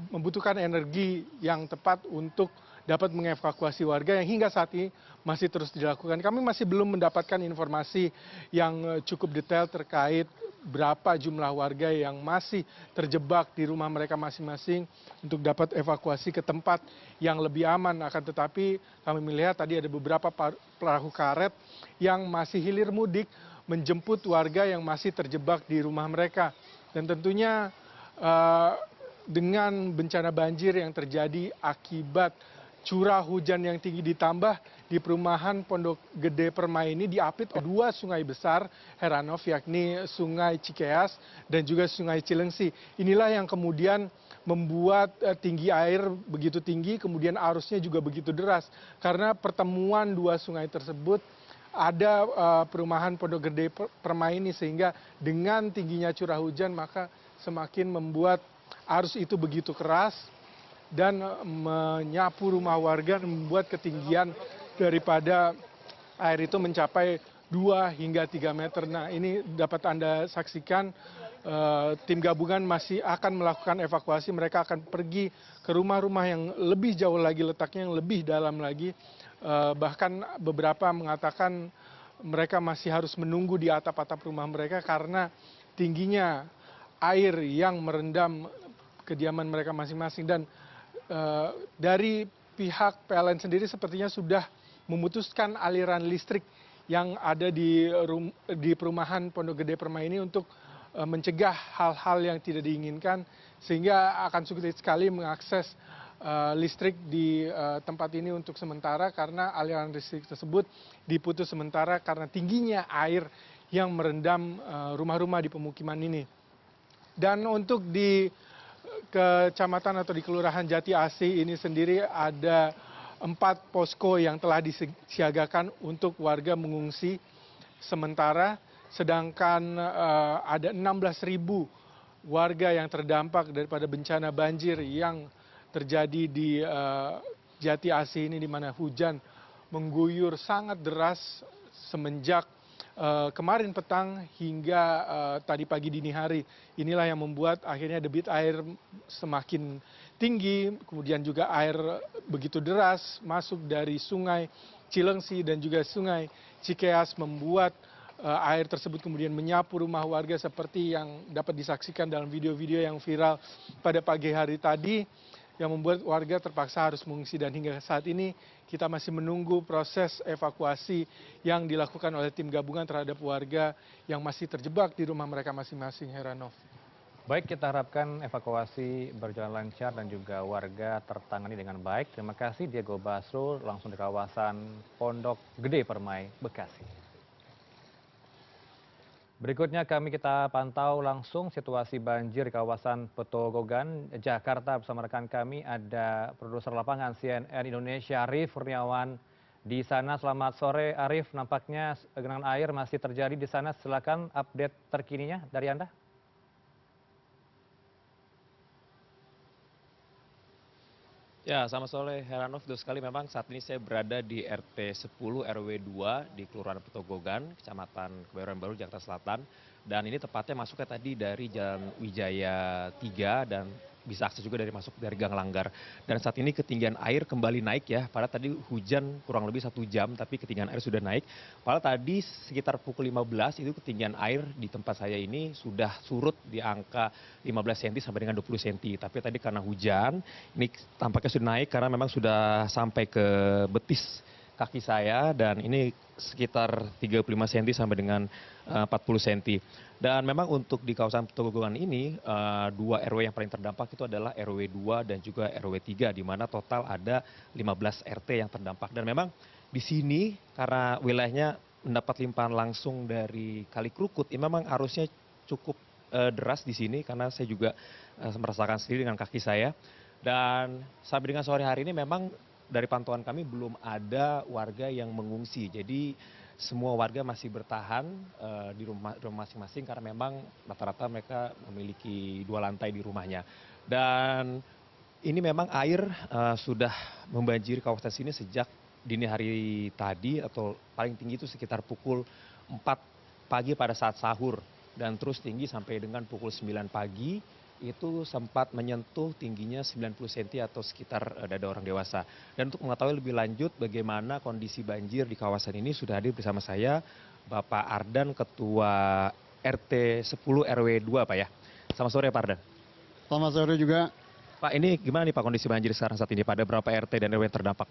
membutuhkan energi yang tepat untuk dapat mengevakuasi warga yang hingga saat ini masih terus dilakukan. Kami masih belum mendapatkan informasi yang cukup detail terkait berapa jumlah warga yang masih terjebak di rumah mereka masing-masing untuk dapat evakuasi ke tempat yang lebih aman. Akan tetapi kami melihat tadi ada beberapa perahu karet yang masih hilir mudik menjemput warga yang masih terjebak di rumah mereka. Dan tentunya dengan bencana banjir yang terjadi akibat curah hujan yang tinggi ditambah di perumahan Pondok Gede Permai ini diapit oleh 2 sungai besar, Heranov, yakni Sungai Cikeas dan juga Sungai Cilengsi. Inilah yang kemudian membuat tinggi air begitu tinggi, kemudian arusnya juga begitu deras. Karena pertemuan 2 sungai tersebut ada perumahan Pondok Gede Permai ini, sehingga dengan tingginya curah hujan maka semakin membuat arus itu begitu keras dan menyapu rumah warga, membuat ketinggian daripada air itu mencapai 2 hingga 3 meter. Nah, ini dapat Anda saksikan tim gabungan masih akan melakukan evakuasi. Mereka akan pergi ke rumah-rumah yang lebih jauh lagi letaknya, yang lebih dalam lagi. Bahkan beberapa mengatakan mereka masih harus menunggu di atap-atap rumah mereka karena tingginya air yang merendam kediaman mereka masing-masing. Dan dari pihak PLN sendiri sepertinya sudah memutuskan aliran listrik yang ada di perumahan Pondok Gede Permai ini untuk mencegah hal-hal yang tidak diinginkan, sehingga akan sulit sekali mengakses listrik di tempat ini untuk sementara, karena aliran listrik tersebut diputus sementara karena tingginya air yang merendam rumah-rumah di pemukiman ini. Dan untuk di kecamatan atau di Kelurahan Jati Asih ini sendiri ada 4 posko yang telah disiagakan untuk warga mengungsi sementara, sedangkan ada 16.000 warga yang terdampak daripada bencana banjir yang terjadi di Jati Asih ini, di mana hujan mengguyur sangat deras semenjak kemarin petang hingga tadi pagi dini hari. Inilah yang membuat akhirnya debit air semakin tinggi, kemudian juga air begitu deras masuk dari Sungai Cilengsi dan juga Sungai Cikeas, membuat air tersebut kemudian menyapu rumah warga seperti yang dapat disaksikan dalam video-video yang viral pada pagi hari tadi, yang membuat warga terpaksa harus mengungsi. Dan hingga saat ini kita masih menunggu proses evakuasi yang dilakukan oleh tim gabungan terhadap warga yang masih terjebak di rumah mereka masing-masing, Heranov. Baik, kita harapkan evakuasi berjalan lancar dan juga warga tertangani dengan baik. Terima kasih Diego Basro, langsung di kawasan Pondok Gede Permai, Bekasi. Berikutnya kita pantau langsung situasi banjir di kawasan Petogogan, Jakarta. Bersama rekan kami ada produser lapangan CNN Indonesia, Arief Kurniawan di sana. Selamat sore Arief, nampaknya genangan air masih terjadi di sana. Silakan update terkininya dari Anda. Ya, selamat sore Heranov. Betul sekali, memang saat ini saya berada di RT 10 RW 2 di Kelurahan Petogogan, Kecamatan Kebayoran Baru, Jakarta Selatan. Dan ini tepatnya masuknya tadi dari Jalan Wijaya 3 dan bisa akses juga dari Gang Langgar. Dan saat ini ketinggian air kembali naik ya. Padahal tadi hujan kurang lebih 1 jam, tapi ketinggian air sudah naik. Padahal tadi sekitar pukul 15 itu ketinggian air di tempat saya ini sudah surut di angka 15 cm sampai dengan 20 cm. Tapi tadi karena hujan, ini tampaknya sudah naik karena memang sudah sampai ke betis kaki saya, dan ini sekitar 35 cm sampai dengan 40 cm. Dan memang untuk di kawasan Petogogan ini, 2 RW yang paling terdampak itu adalah RW 2 dan juga RW 3, di mana total ada 15 RT yang terdampak. Dan memang di sini karena wilayahnya mendapat limpahan langsung dari Kali Krukut, ini memang arusnya cukup deras di sini karena saya juga merasakan sendiri dengan kaki saya. Dan sampai dengan sore hari ini memang dari pantauan kami belum ada warga yang mengungsi. Jadi semua warga masih bertahan di rumah masing-masing karena memang rata-rata mereka memiliki 2 lantai di rumahnya. Dan ini memang air sudah membanjiri kawasan sini sejak dini hari tadi, atau paling tinggi itu sekitar pukul 4 pagi pada saat sahur. Dan terus tinggi sampai dengan pukul 9 pagi. Itu sempat menyentuh tingginya 90 cm atau sekitar dada orang dewasa. Dan untuk mengetahui lebih lanjut bagaimana kondisi banjir di kawasan ini, sudah hadir bersama saya Bapak Ardan, Ketua RT 10 RW 2, Pak ya. Selamat sore Pak Ardan. Selamat sore juga. Pak, ini gimana nih Pak kondisi banjir sekarang saat ini? Pada berapa RT dan RW yang terdampak?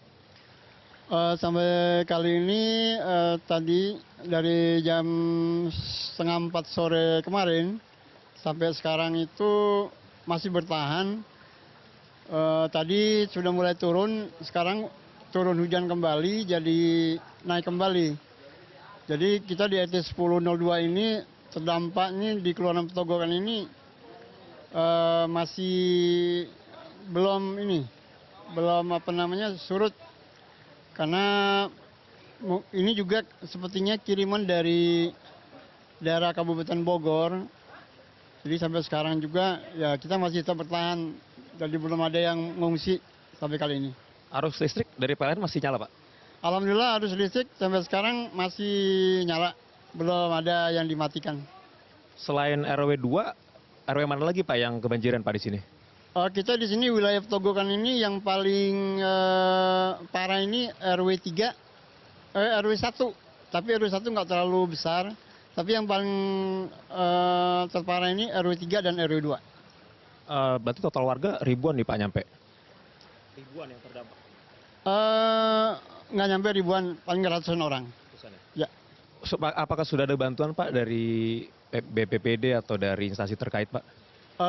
Sampai kali ini tadi dari jam setengah 4 sore kemarin sampai sekarang itu masih bertahan. Tadi sudah mulai turun, sekarang turun hujan kembali, jadi naik kembali. Jadi kita di RT 1002 ini terdampaknya di Kelurahan Petogogan ini masih belum surut. Karena ini juga sepertinya kiriman dari daerah Kabupaten Bogor. Jadi sampai sekarang juga ya kita masih tetap bertahan, jadi belum ada yang mengungsi sampai kali ini. Arus listrik dari PLN masih nyala Pak? Alhamdulillah arus listrik sampai sekarang masih nyala, belum ada yang dimatikan. Selain RW 2, RW mana lagi Pak yang kebanjiran Pak di sini? Kita di sini wilayah Petogogan ini yang paling parah ini RW 3, RW 1, tapi RW 1 nggak terlalu besar. Tapi yang paling terparah ini RW 3 dan RW 2. Berarti total warga ribuan nih Pak nyampe? Ribuan yang terdampak? Nggak nyampe ribuan, paling ratusan orang. Ya. Apakah sudah ada bantuan Pak dari BPPD atau dari instansi terkait Pak?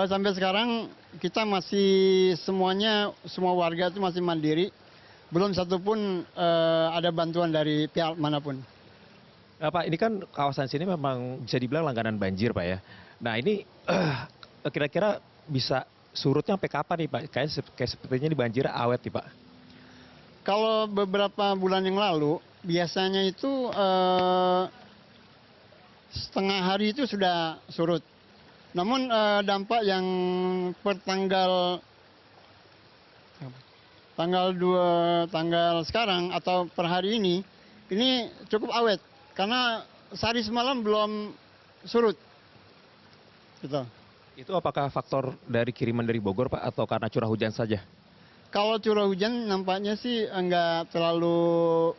Sampai sekarang kita masih semua warga itu masih mandiri. Belum satupun ada bantuan dari pihak manapun. Pak, ini kan kawasan sini memang bisa dibilang langganan banjir Pak ya. Nah ini kira-kira bisa surutnya sampai kapan nih Pak? Kayak sepertinya di banjir awet nih Pak. Kalau beberapa bulan yang lalu, biasanya itu setengah hari itu sudah surut. Namun dampak yang per tanggal sekarang atau per hari ini cukup awet. Karena sehari semalam belum surut. Gitu. Itu apakah faktor dari kiriman dari Bogor Pak atau karena curah hujan saja? Kalau curah hujan nampaknya sih enggak terlalu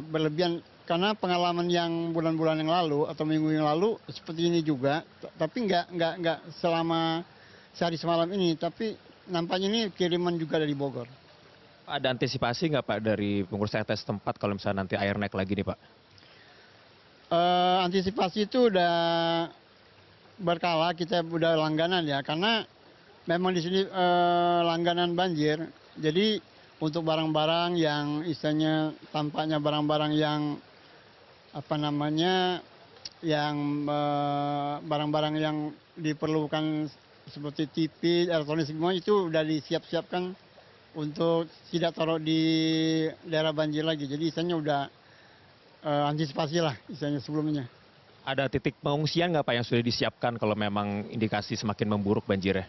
berlebihan. Karena pengalaman yang bulan-bulan yang lalu atau minggu yang lalu seperti ini juga. Tapi enggak selama sehari semalam ini. Tapi nampaknya ini kiriman juga dari Bogor. Pak, ada antisipasi nggak Pak dari pengurus RT setempat kalau misalnya nanti air naik lagi nih Pak? Antisipasi itu udah berkala, kita udah langganan ya, karena memang di sini langganan banjir. Jadi untuk barang-barang yang istilahnya tampaknya barang-barang yang barang-barang yang diperlukan seperti TV, elektronik semua itu udah disiap-siapkan untuk tidak taruh di daerah banjir lagi. Jadi istilahnya udah antisipasi lah istilahnya sebelumnya. Ada titik pengungsian nggak Pak yang sudah disiapkan kalau memang indikasi semakin memburuk banjirnya?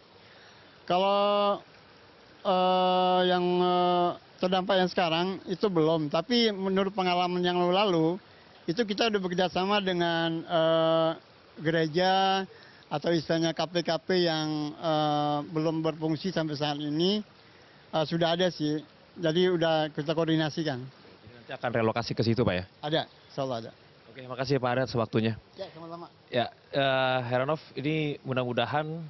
Kalau yang terdampak yang sekarang itu belum, tapi menurut pengalaman yang lalu itu kita udah bekerjasama dengan gereja atau istilahnya KP-KP yang belum berfungsi sampai saat ini sudah ada sih, jadi udah kita koordinasikan. Nanti akan relokasi ke situ Pak ya? Ada, insya Allah ada. Oke, makasih Pak Adat waktunya. Ya, sama-sama. Ya, Heranov, ini mudah-mudahan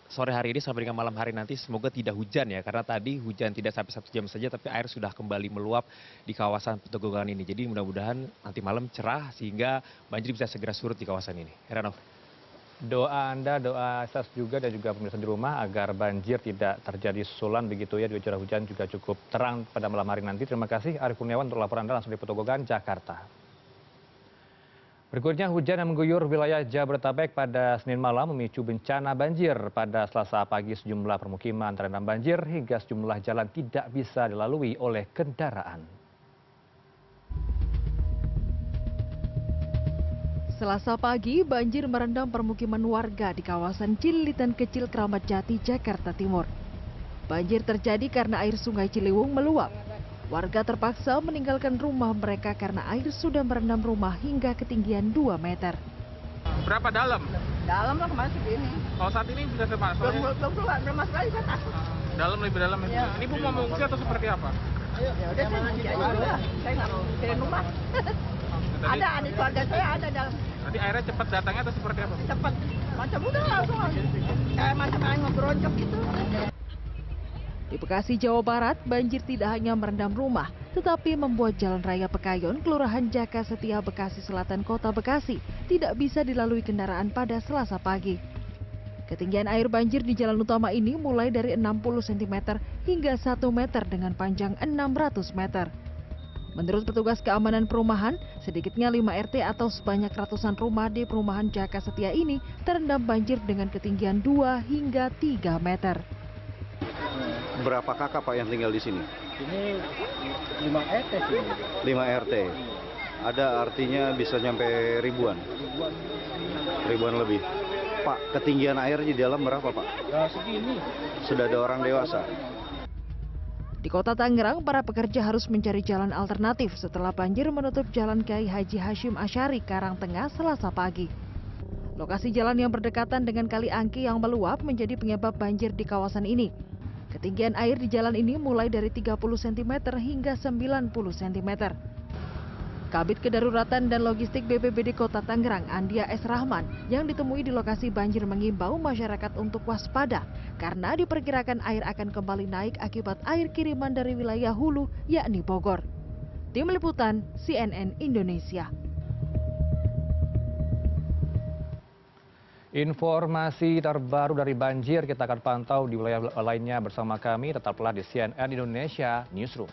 sore hari ini sampai dengan malam hari nanti semoga tidak hujan ya, karena tadi hujan tidak sampai 1 jam saja tapi air sudah kembali meluap di kawasan Petogogan ini. Jadi mudah-mudahan nanti malam cerah sehingga banjir bisa segera surut di kawasan ini. Heranov. Doa Anda, doa saya juga dan juga pemirsa di rumah agar banjir tidak terjadi susulan begitu ya, juga curah hujan juga cukup terang pada malam hari nanti. Terima kasih Arief Kurniawan untuk laporan Anda langsung di Petogogan, Jakarta. Berikutnya, hujan yang mengguyur wilayah Jabodetabek pada Senin malam memicu bencana banjir. Pada Selasa pagi sejumlah permukiman terendam banjir hingga sejumlah jalan tidak bisa dilalui oleh kendaraan. Selasa pagi, banjir merendam permukiman warga di kawasan Cililitan Kecil, Kramat Jati, Jakarta Timur. Banjir terjadi karena air sungai Ciliwung meluap. Warga terpaksa meninggalkan rumah mereka karena air sudah merendam rumah hingga ketinggian 2 meter. Berapa dalam? Dalam lah kemarin segini. Kalau saat ini bisa termasuk? Belum masuk lagi saya takut. Dalam, lebih dalam itu. Ya. Ini Bu mau mengungsi atau seperti apa? Ya udah saya mengungsi aja dulu. Saya nggak mau ke rumah. Ada keluarga saya ada dalam. Tadi airnya cepat datangnya atau seperti apa? Cepat. Macam udah langsung. Kayak macam air ngeberonjok gitu. Di Bekasi, Jawa Barat, banjir tidak hanya merendam rumah, tetapi membuat Jalan Raya Pekayon, Kelurahan Jaka Setia, Bekasi Selatan, Kota Bekasi, tidak bisa dilalui kendaraan pada Selasa pagi. Ketinggian air banjir di jalan utama ini mulai dari 60 cm hingga 1 meter dengan panjang 600 meter. Menurut petugas keamanan perumahan, sedikitnya 5 RT atau sebanyak ratusan rumah di perumahan Jaka Setia ini terendam banjir dengan ketinggian 2 hingga 3 meter. Berapa kakak Pak yang tinggal di sini? Ini 5 RT sih. 5 RT. Ada artinya bisa nyampe ribuan? Ribuan lebih. Pak, ketinggian air di dalam berapa Pak? Ya, segini. Sudah ada orang dewasa? Di Kota Tangerang, para pekerja harus mencari jalan alternatif setelah banjir menutup Jalan Kiai Haji Hashim Asyari, Karangtengah, Selasa pagi. Lokasi jalan yang berdekatan dengan Kali Angki yang meluap menjadi penyebab banjir di kawasan ini. Ketinggian air di jalan ini mulai dari 30 cm hingga 90 cm. Kabid Kedaruratan dan Logistik BPBD Kota Tangerang, Andia S. Rahman, yang ditemui di lokasi banjir mengimbau masyarakat untuk waspada karena diperkirakan air akan kembali naik akibat air kiriman dari wilayah hulu, yakni Bogor. Tim Liputan CNN Indonesia. Informasi terbaru dari banjir kita akan pantau di wilayah lainnya bersama kami. Tetaplah di CNN Indonesia Newsroom.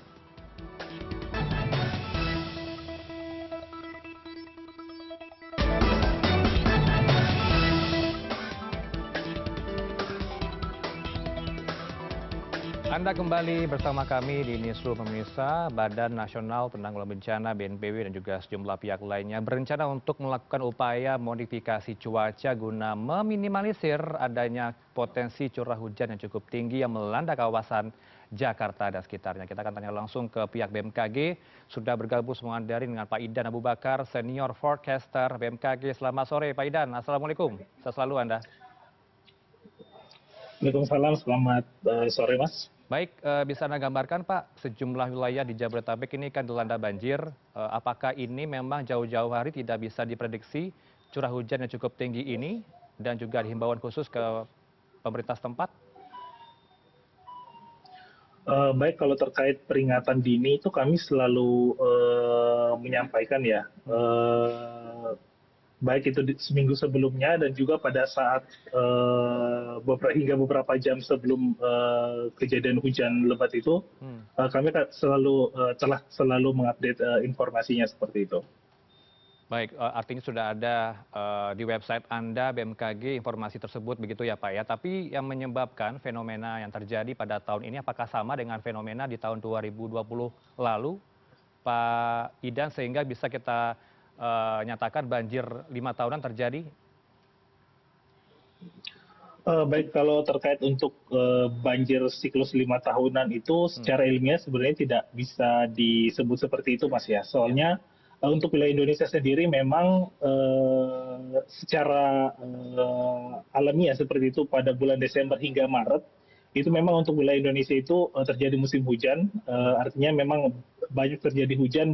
Anda kembali bersama kami di Newsroom pemirsa. Badan Nasional Penanggulangan Bencana BNPB dan juga sejumlah pihak lainnya berencana untuk melakukan upaya modifikasi cuaca guna meminimalisir adanya potensi curah hujan yang cukup tinggi yang melanda kawasan Jakarta dan sekitarnya. Kita akan tanya langsung ke pihak BMKG. Sudah bergabung semua dari dengan Pak Idan Abu Bakar, Senior Forecaster BMKG. Selamat sore Pak Idan. Assalamualaikum. Sehat selalu Anda. Waalaikumsalam, selamat sore Mas. Baik, bisa Anda gambarkan Pak, sejumlah wilayah di Jabodetabek ini kan dilanda banjir. Apakah ini memang jauh-jauh hari tidak bisa diprediksi curah hujan yang cukup tinggi ini dan juga himbauan khusus ke pemerintah setempat? Baik, kalau terkait peringatan dini itu kami selalu menyampaikan ya, baik itu seminggu sebelumnya dan juga pada saat hingga beberapa jam sebelum kejadian hujan lebat itu, kami telah selalu mengupdate informasinya seperti itu. Baik, artinya sudah ada di website Anda BMKG informasi tersebut begitu ya Pak ya. Tapi yang menyebabkan fenomena yang terjadi pada tahun ini apakah sama dengan fenomena di tahun 2020 lalu Pak Idan sehingga bisa kita nyatakan banjir 5 tahunan terjadi? Baik, kalau terkait untuk banjir siklus 5 tahunan itu secara ilmiah sebenarnya tidak bisa disebut seperti itu Mas ya. Soalnya untuk wilayah Indonesia sendiri memang secara alamiah seperti itu pada bulan Desember hingga Maret itu memang untuk wilayah Indonesia itu terjadi musim hujan, artinya memang banyak terjadi hujan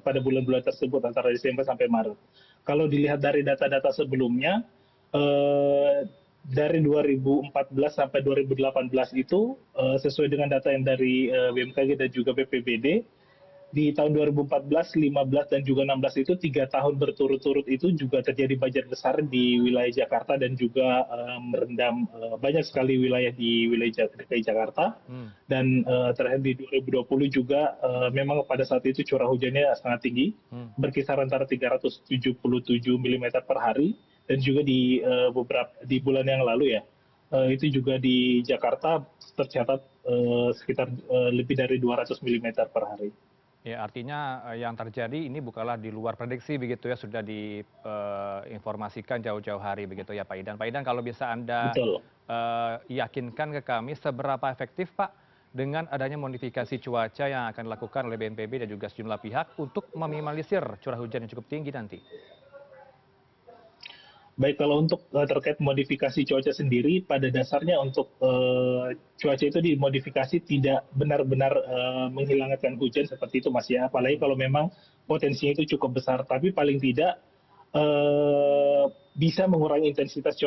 pada bulan-bulan tersebut antara Desember sampai Maret. Kalau dilihat dari data-data sebelumnya, dari 2014 sampai 2018 itu sesuai dengan data yang dari BMKG dan juga BPBD, di tahun 2014, 15 dan juga 16 itu 3 tahun berturut-turut itu juga terjadi banjir besar di wilayah Jakarta dan juga merendam banyak sekali wilayah di wilayah DKI Jakarta. Dan terakhir di 2020 juga memang pada saat itu curah hujannya sangat tinggi, berkisar antara 377 mm per hari, dan juga di bulan yang lalu ya, itu juga di Jakarta tercatat sekitar lebih dari 200 mm per hari. Ya, artinya yang terjadi ini bukanlah di luar prediksi begitu ya, sudah diinformasikan jauh-jauh hari begitu ya Pak Idan. Pak Idan, kalau bisa Anda yakinkan ke kami seberapa efektif Pak dengan adanya modifikasi cuaca yang akan dilakukan oleh BNPB dan juga sejumlah pihak untuk meminimalisir curah hujan yang cukup tinggi nanti? Baik, kalau untuk terkait modifikasi cuaca sendiri, pada dasarnya untuk cuaca itu dimodifikasi tidak benar-benar menghilangkan hujan seperti itu Mas ya, apalagi kalau memang potensinya itu cukup besar, tapi paling tidak bisa mengurangi intensitas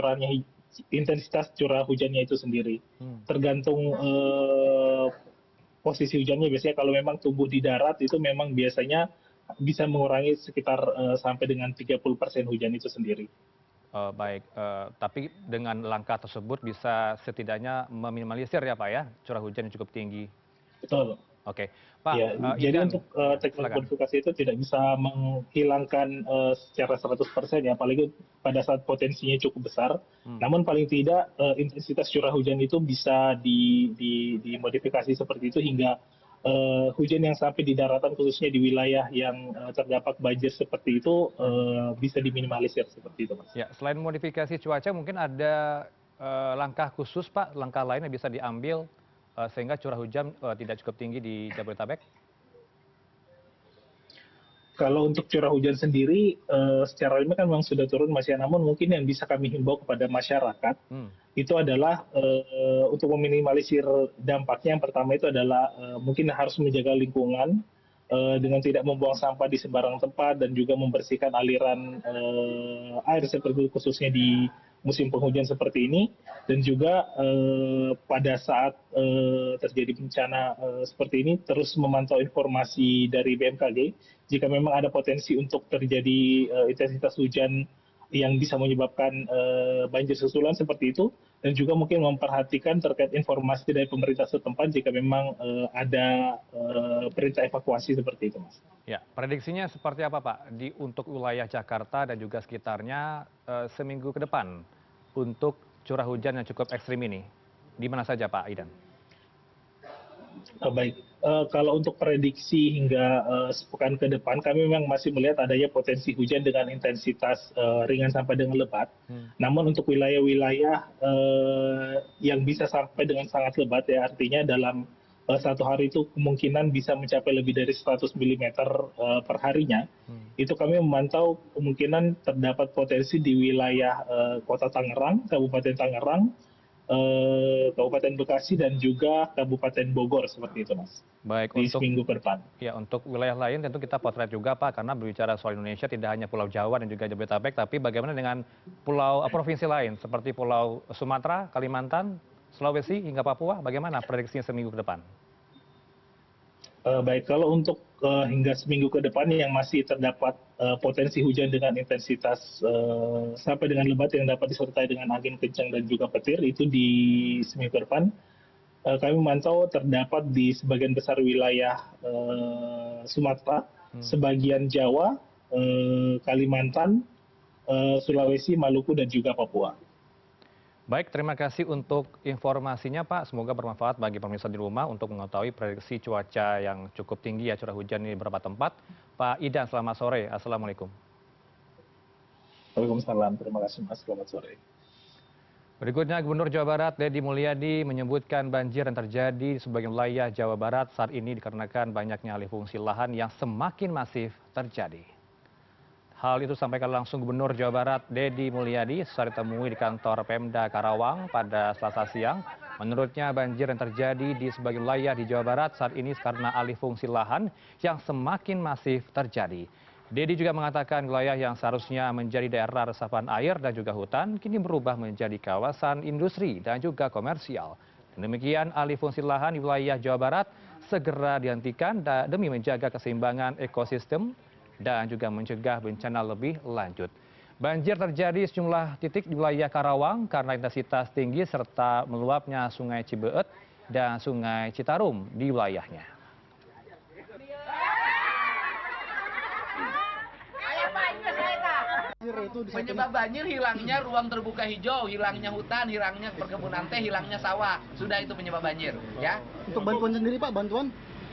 curah hujannya itu sendiri. Tergantung posisi hujannya, biasanya kalau memang tumbuh di darat itu memang biasanya bisa mengurangi sekitar sampai dengan 30% hujan itu sendiri. Baik, tapi dengan langkah tersebut bisa setidaknya meminimalisir ya Pak ya, curah hujan yang cukup tinggi. Betul. Oke, Pak. Ya, jadi untuk teknik modifikasi itu tidak bisa menghilangkan secara 100% ya, apalagi pada saat potensinya cukup besar. Namun paling tidak intensitas curah hujan itu bisa dimodifikasi seperti itu hingga hujan yang sampai di daratan khususnya di wilayah yang terdampak banjir seperti itu bisa diminimalisir seperti itu Mas. Ya, selain modifikasi cuaca mungkin ada langkah khusus Pak, langkah lain yang bisa diambil sehingga curah hujan tidak cukup tinggi di Jabodetabek? Kalau untuk curah hujan sendiri secara ilmiah kan memang sudah turun Mas ya, namun mungkin yang bisa kami himbau kepada masyarakat itu adalah untuk meminimalisir dampaknya, yang pertama itu adalah mungkin harus menjaga lingkungan, dengan tidak membuang sampah di sembarang tempat dan juga membersihkan aliran air seperti khususnya di musim penghujan seperti ini, dan juga pada saat terjadi bencana seperti ini terus memantau informasi dari BMKG jika memang ada potensi untuk terjadi intensitas hujan yang bisa menyebabkan banjir susulan seperti itu, dan juga mungkin memperhatikan terkait informasi dari pemerintah setempat jika memang ada perintah evakuasi seperti itu, Mas. Ya, prediksinya seperti apa, Pak, untuk wilayah Jakarta dan juga sekitarnya seminggu ke depan untuk curah hujan yang cukup ekstrim ini? Di mana saja, Pak Idan? Baik, kalau untuk prediksi hingga sepekan ke depan, kami memang masih melihat adanya potensi hujan dengan intensitas ringan sampai dengan lebat. Namun untuk wilayah-wilayah yang bisa sampai dengan sangat lebat, ya artinya dalam satu hari itu kemungkinan bisa mencapai lebih dari 100 mm per harinya. Itu kami memantau kemungkinan terdapat potensi di wilayah Kota Tangerang, Kabupaten Tangerang, Kabupaten Bekasi, dan juga Kabupaten Bogor seperti itu, Mas. Baik, di seminggu ke depan. Ya, untuk wilayah lain tentu kita potret juga, Pak, karena berbicara soal Indonesia tidak hanya Pulau Jawa dan juga Jabodetabek, tapi bagaimana dengan provinsi lain seperti Pulau Sumatera, Kalimantan, Sulawesi hingga Papua, bagaimana prediksinya seminggu ke depan? Baik, kalau untuk hingga seminggu ke depan yang masih terdapat potensi hujan dengan intensitas sampai dengan lebat yang dapat disertai dengan angin kencang dan juga petir, itu di seminggu ke depan kami memantau terdapat di sebagian besar wilayah Sumatera, sebagian Jawa, Kalimantan, Sulawesi, Maluku, dan juga Papua. Baik, terima kasih untuk informasinya, Pak. Semoga bermanfaat bagi pemirsa di rumah untuk mengetahui prediksi cuaca yang cukup tinggi ya curah hujan di beberapa tempat. Pak Idan, selamat sore. Assalamualaikum. Waalaikumsalam. Terima kasih, Mas. Selamat sore. Berikutnya, Gubernur Jawa Barat Deddy Mulyadi menyebutkan banjir yang terjadi di sebagian wilayah Jawa Barat saat ini dikarenakan banyaknya alih fungsi lahan yang semakin masif terjadi. Hal itu disampaikan langsung Gubernur Jawa Barat Deddy Mulyadi saat ditemui di kantor Pemda Karawang pada Selasa siang. Menurutnya banjir yang terjadi di sebagian wilayah di Jawa Barat saat ini karena alih fungsi lahan yang semakin masif terjadi. Deddy juga mengatakan wilayah yang seharusnya menjadi daerah resapan air dan juga hutan kini berubah menjadi kawasan industri dan juga komersial. Demikian alih fungsi lahan di wilayah Jawa Barat segera dihentikan demi menjaga keseimbangan ekosistem dan juga mencegah bencana lebih lanjut. Banjir terjadi sejumlah titik di wilayah Karawang karena intensitas tinggi serta meluapnya Sungai Cibeet dan Sungai Citarum di wilayahnya. Penyebab banjir hilangnya ruang terbuka hijau, hilangnya hutan, hilangnya perkebunan teh, hilangnya sawah. Sudah itu penyebab banjir, ya. Untuk bantuan sendiri, Pak, bantuan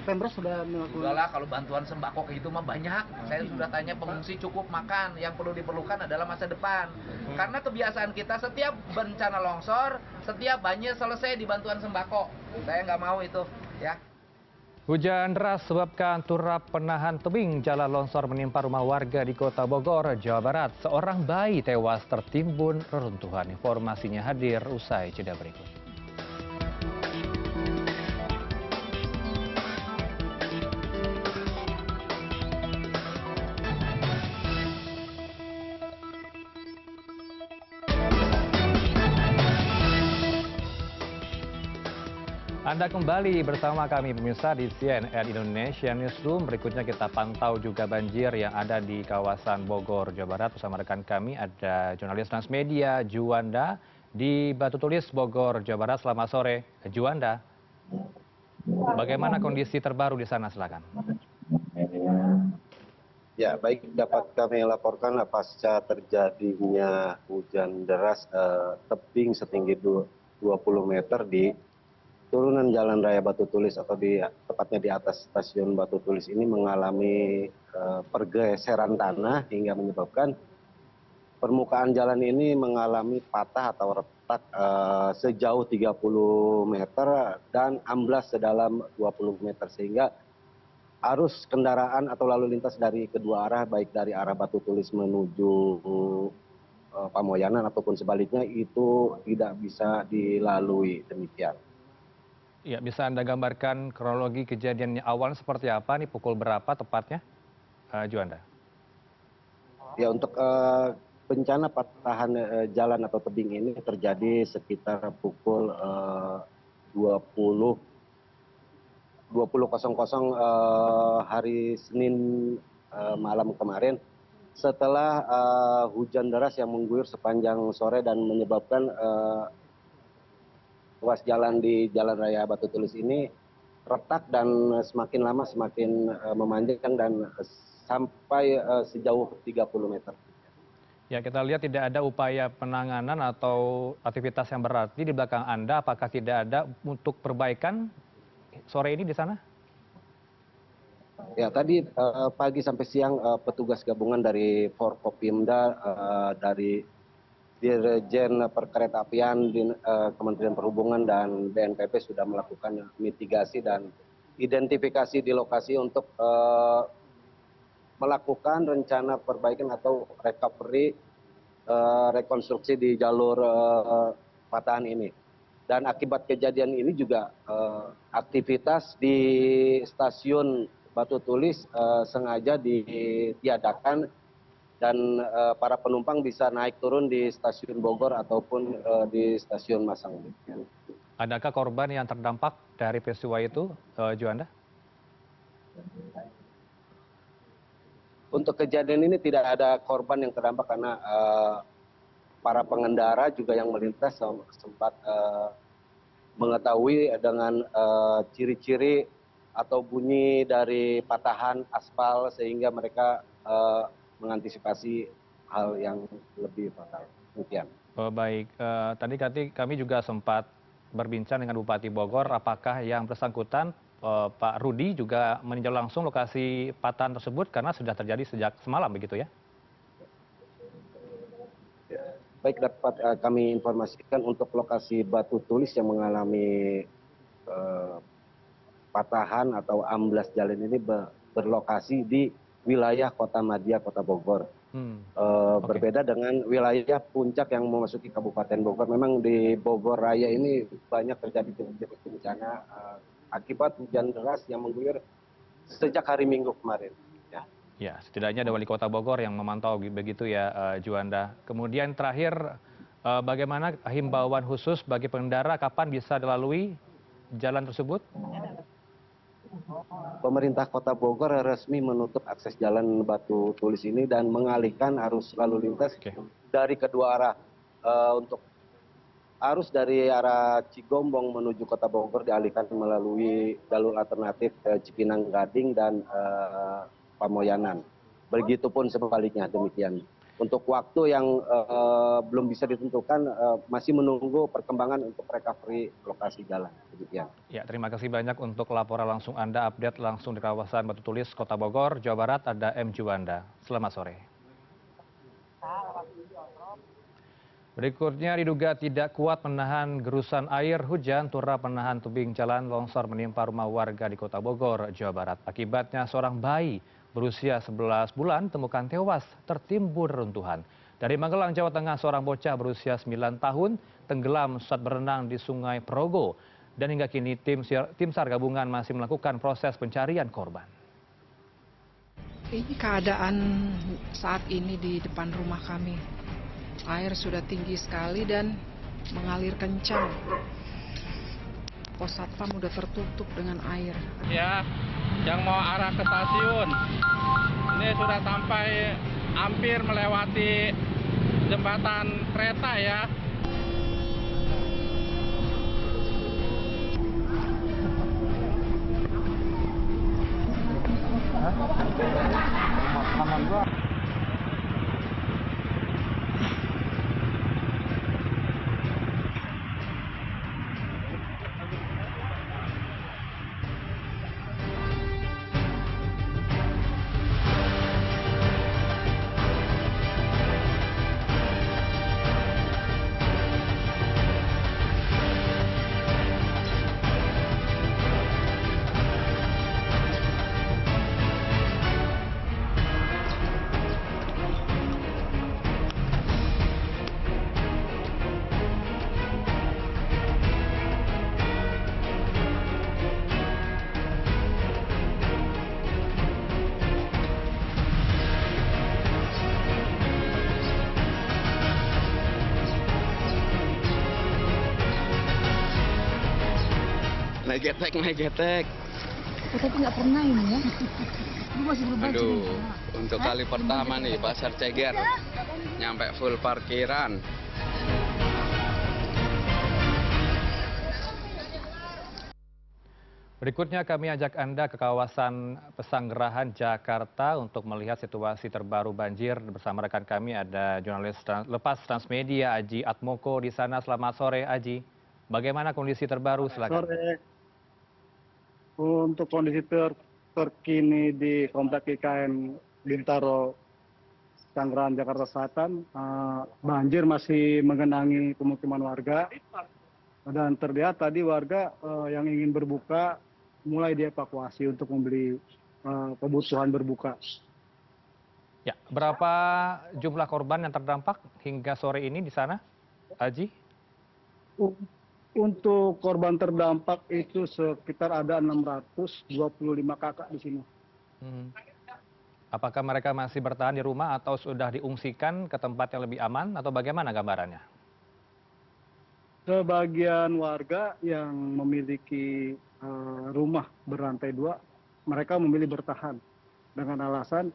Pemprov sudah melakukan. Udahlah, kalau bantuan sembako itu mah banyak. Saya sudah tanya pengungsi cukup makan. Yang perlu diperlukan adalah masa depan. Karena kebiasaan kita setiap bencana longsor, setiap banjir selesai di bantuan sembako. Saya nggak mau itu, ya. Hujan deras sebabkan turap penahan tebing jalan longsor menimpa rumah warga di Kota Bogor, Jawa Barat. Seorang bayi tewas tertimbun reruntuhan. Informasinya hadir usai jeda berikut. Anda kembali bersama kami pemirsa di CNN Indonesia Newsroom. Berikutnya kita pantau juga banjir yang ada di kawasan Bogor, Jawa Barat. Bersama rekan kami ada jurnalis Transmedia Juanda di Batu Tulis, Bogor, Jawa Barat. Selamat sore, Juanda. Bagaimana kondisi terbaru di sana? Silakan. Ya, baik, dapat kami laporkan pasca terjadinya hujan deras tebing setinggi 20 meter di turunan Jalan Raya Batu Tulis atau tepatnya di atas stasiun Batu Tulis ini mengalami pergeseran tanah hingga menyebabkan permukaan jalan ini mengalami patah atau retak sejauh 30 meter dan amblas sedalam 20 meter sehingga arus kendaraan atau lalu lintas dari kedua arah baik dari arah Batu Tulis menuju Pamoyanan ataupun sebaliknya itu tidak bisa dilalui, demikian. Ya, bisa Anda gambarkan kronologi kejadiannya awalnya seperti apa nih, pukul berapa tepatnya, Juanda? Ya, untuk bencana patahan jalan atau tebing ini terjadi sekitar pukul 20.00 hari Senin malam kemarin, setelah hujan deras yang mengguyur sepanjang sore dan menyebabkan ruas jalan di Jalan Raya Batu Tulis ini retak dan semakin lama semakin memanjang dan sampai sejauh 30 meter. Ya, kita lihat tidak ada upaya penanganan atau aktivitas yang berarti di belakang Anda. Apakah tidak ada untuk perbaikan sore ini di sana? Ya, tadi pagi sampai siang petugas gabungan dari Forkopimda, dari Dirjen Perkeretaapian, Kementerian Perhubungan dan BNPB sudah melakukan mitigasi dan identifikasi di lokasi untuk melakukan rencana perbaikan atau recovery, rekonstruksi di jalur patahan ini. Dan akibat kejadian ini juga aktivitas di stasiun Batu Tulis sengaja ditiadakan dan para penumpang bisa naik turun di stasiun Bogor ataupun di stasiun Masang. Adakah korban yang terdampak dari peristiwa itu, Juanda? Untuk kejadian ini tidak ada korban yang terdampak karena para pengendara juga yang melintas sempat mengetahui dengan ciri-ciri atau bunyi dari patahan aspal sehingga mereka mengantisipasi hal yang lebih fatal. Demikian. Baik, tadi kami juga sempat berbincang dengan Bupati Bogor, apakah yang bersangkutan Pak Rudi juga meninjau langsung lokasi patahan tersebut karena sudah terjadi sejak semalam begitu ya? Baik, dapat kami informasikan untuk lokasi Batu Tulis yang mengalami patahan atau amblas jalan ini berlokasi di wilayah Kota Madia, Kota Bogor. Berbeda dengan wilayah puncak yang memasuki Kabupaten Bogor. Memang di Bogor Raya ini banyak terjadi bencana akibat hujan deras yang mengguyur sejak hari Minggu kemarin. Ya, setidaknya ada Wali Kota Bogor yang memantau begitu ya, Juanda. Kemudian terakhir, bagaimana himbauan khusus bagi pengendara kapan bisa dilalui jalan tersebut? Pemerintah Kota Bogor resmi menutup akses jalan Batu Tulis ini dan mengalihkan arus lalu lintas dari kedua arah. Untuk arus dari arah Cigombong menuju Kota Bogor dialihkan melalui jalur alternatif Cipinang Gading dan Pamoyanan. Begitupun sebaliknya, demikian. Untuk waktu yang belum bisa ditentukan, masih menunggu perkembangan untuk recovery lokasi jalan. Demikian. Ya, terima kasih banyak untuk laporan langsung Anda, update langsung di kawasan Batu Tulis, Kota Bogor, Jawa Barat, ada M. Juanda. Selamat sore. Berikutnya diduga tidak kuat menahan gerusan air hujan, turap menahan tebing jalan longsor menimpa rumah warga di Kota Bogor, Jawa Barat. Akibatnya seorang bayi berusia 11 bulan temukan tewas tertimbun reruntuhan. Dari Magelang, Jawa Tengah, seorang bocah berusia 9 tahun tenggelam saat berenang di Sungai Progo. Dan hingga kini tim SAR gabungan masih melakukan proses pencarian korban. Ini keadaan saat ini di depan rumah kami. Air sudah tinggi sekali dan mengalir kencang. Pos Satpam udah tertutup dengan air. Ya, yang mau arah ke stasiun. Ini sudah sampai hampir melewati jembatan kereta ya. Naik getek. Oh, tapi nggak pernah ini ya? Lu masih belum baca Aduh, nih? untuk kali pertama nih Pasar Ceger. Nyampe full parkiran. Berikutnya kami ajak Anda ke kawasan Pesanggerahan, Jakarta untuk melihat situasi terbaru banjir. Bersama rekan kami ada jurnalis Lepas Transmedia Aji Atmoko di sana. Selamat sore Aji. Bagaimana kondisi terbaru? Silakan. Sore. Untuk kondisi terkini di Komplek IKN Bintaro, Pesanggerahan, Jakarta Selatan, banjir masih menggenangi pemukiman warga. Dan terlihat tadi warga yang ingin berbuka mulai dievakuasi untuk membeli kebutuhan berbuka. Ya, berapa jumlah korban yang terdampak hingga sore ini di sana, Aji? Untuk korban terdampak itu sekitar ada 625 kakak di sini. Apakah mereka masih bertahan di rumah atau sudah diungsikan ke tempat yang lebih aman atau bagaimana gambarannya? Sebagian warga yang memiliki rumah berlantai 2, mereka memilih bertahan dengan alasan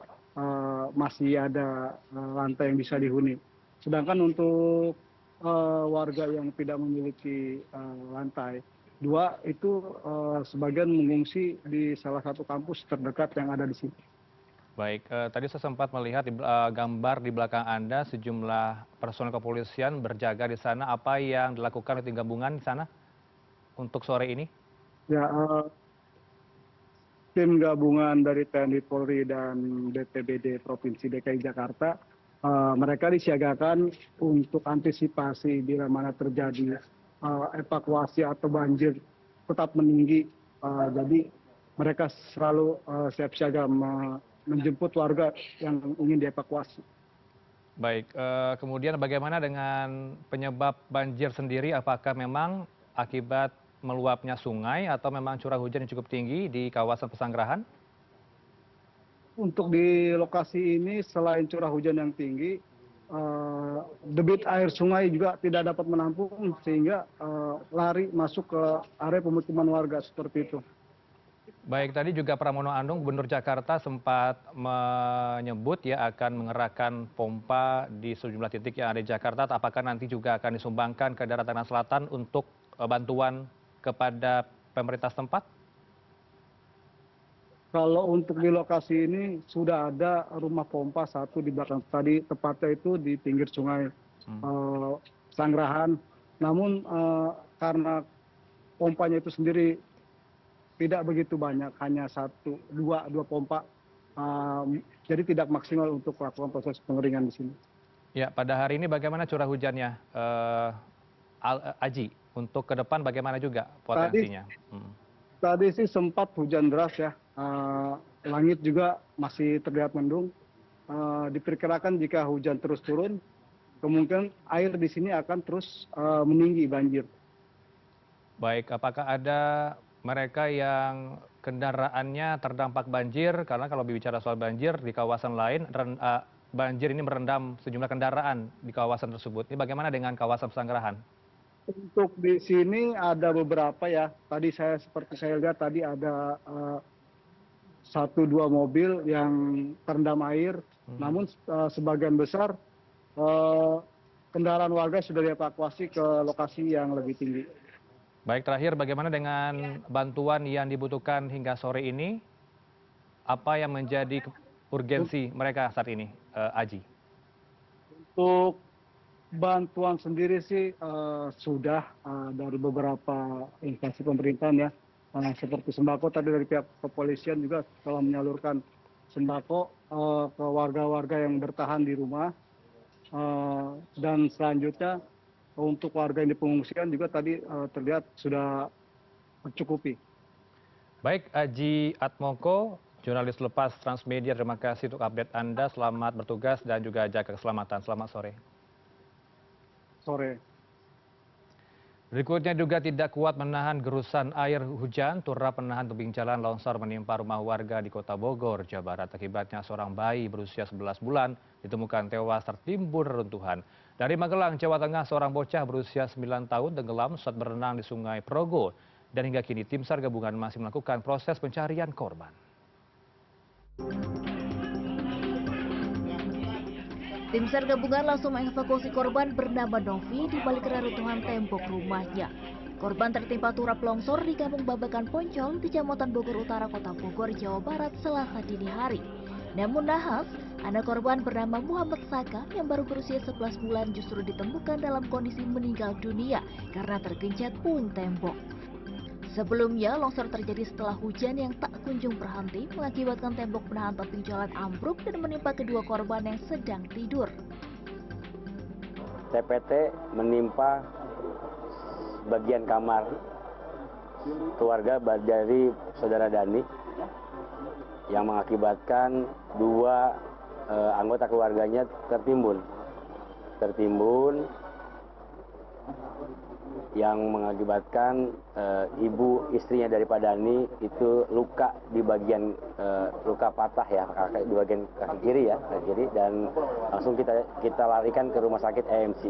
masih ada lantai yang bisa dihuni. Sedangkan untuk warga yang tidak memiliki lantai 2 itu sebagian mengungsi di salah satu kampus terdekat yang ada di sini. Baik, tadi saya sempat melihat gambar di belakang Anda sejumlah personel kepolisian berjaga di sana. Apa yang dilakukan oleh tim gabungan di sana untuk sore ini? Ya, tim gabungan dari TNI Polri dan BPBD Provinsi DKI Jakarta, mereka disiagakan untuk antisipasi bila mana terjadi evakuasi atau banjir tetap meninggi. Jadi mereka selalu siap siaga menjemput warga yang ingin dievakuasi. Baik, kemudian bagaimana dengan penyebab banjir sendiri? Apakah memang akibat meluapnya sungai atau memang curah hujan yang cukup tinggi di kawasan Pesanggerahan? Untuk di lokasi ini selain curah hujan yang tinggi, debit air sungai juga tidak dapat menampung sehingga lari masuk ke area pemukiman warga seperti itu. Baik, tadi juga Pramono Anung, Gubernur Jakarta sempat menyebut ya akan mengerahkan pompa di sejumlah titik yang ada di Jakarta. Apakah nanti juga akan disumbangkan ke daerah Tanah Selatan untuk bantuan kepada pemerintah setempat? Kalau untuk di lokasi ini sudah ada rumah pompa satu di belakang tadi, tepatnya itu di pinggir sungai Pesanggerahan. Namun karena pompanya itu sendiri tidak begitu banyak, hanya dua pompa, jadi tidak maksimal untuk melakukan proses pengeringan di sini. Ya, pada hari ini bagaimana curah hujannya, Aji? Untuk ke depan bagaimana juga potensinya? Tadi sih sempat hujan deras ya, langit juga masih terlihat mendung. Diperkirakan jika hujan terus turun, kemungkinan air di sini akan terus meninggi banjir. Baik, apakah ada mereka yang kendaraannya terdampak banjir? Karena kalau bicara soal banjir di kawasan lain, banjir ini merendam sejumlah kendaraan di kawasan tersebut. Ini bagaimana dengan kawasan Pesanggerahan? Untuk di sini ada beberapa ya. Tadi seperti saya lihat tadi ada 1-2 mobil yang terendam air. Namun sebagian besar kendaraan warga sudah dievakuasi ke lokasi yang lebih tinggi. Baik, terakhir bagaimana dengan bantuan yang dibutuhkan hingga sore ini? Apa yang menjadi urgensi mereka saat ini, Aji? Untuk bantuan sendiri sih sudah dari beberapa instansi pemerintahan ya, seperti sembako tadi dari pihak kepolisian juga telah menyalurkan sembako ke warga-warga yang bertahan di rumah, dan selanjutnya untuk warga yang di pengungsian juga tadi terlihat sudah mencukupi. Baik, Aji Atmoko, jurnalis Lepas Transmedia, terima kasih untuk update Anda. Selamat bertugas dan juga jaga keselamatan. Selamat sore. Sore. Berikutnya juga tidak kuat menahan gerusan air hujan, turap menahan tebing jalan longsor menimpa rumah warga di Kota Bogor, Jawa Barat. Akibatnya seorang bayi berusia 11 bulan ditemukan tewas tertimbun reruntuhan. Dari Magelang, Jawa Tengah, seorang bocah berusia 9 tahun tenggelam saat berenang di Sungai Progo. Dan hingga kini tim SAR gabungan masih melakukan proses pencarian korban. Tim SAR gabungan langsung mengevakuasi korban bernama Novi di balik reruntuhan tembok rumahnya. Korban tertimpa turap longsor di Kampung Babakan Poncol, Kecamatan Bogor Utara, Kota Bogor, Jawa Barat, Selasa dini hari. Namun nahas, anak korban bernama Muhammad Saka yang baru berusia 11 bulan justru ditemukan dalam kondisi meninggal dunia karena tergencet puing tembok. Sebelumnya, longsor terjadi setelah hujan yang tak kunjung berhenti mengakibatkan tembok penahan tebing jalan ambruk dan menimpa kedua korban yang sedang tidur. TPT menimpa bagian kamar keluarga dari saudara Dani yang mengakibatkan dua anggota keluarganya tertimbun yang mengakibatkan ibu istrinya dari Pak Dani itu luka di bagian luka patah ya, di bagian kaki kiri ya, kaki kiri, dan langsung kita larikan ke rumah sakit EMC.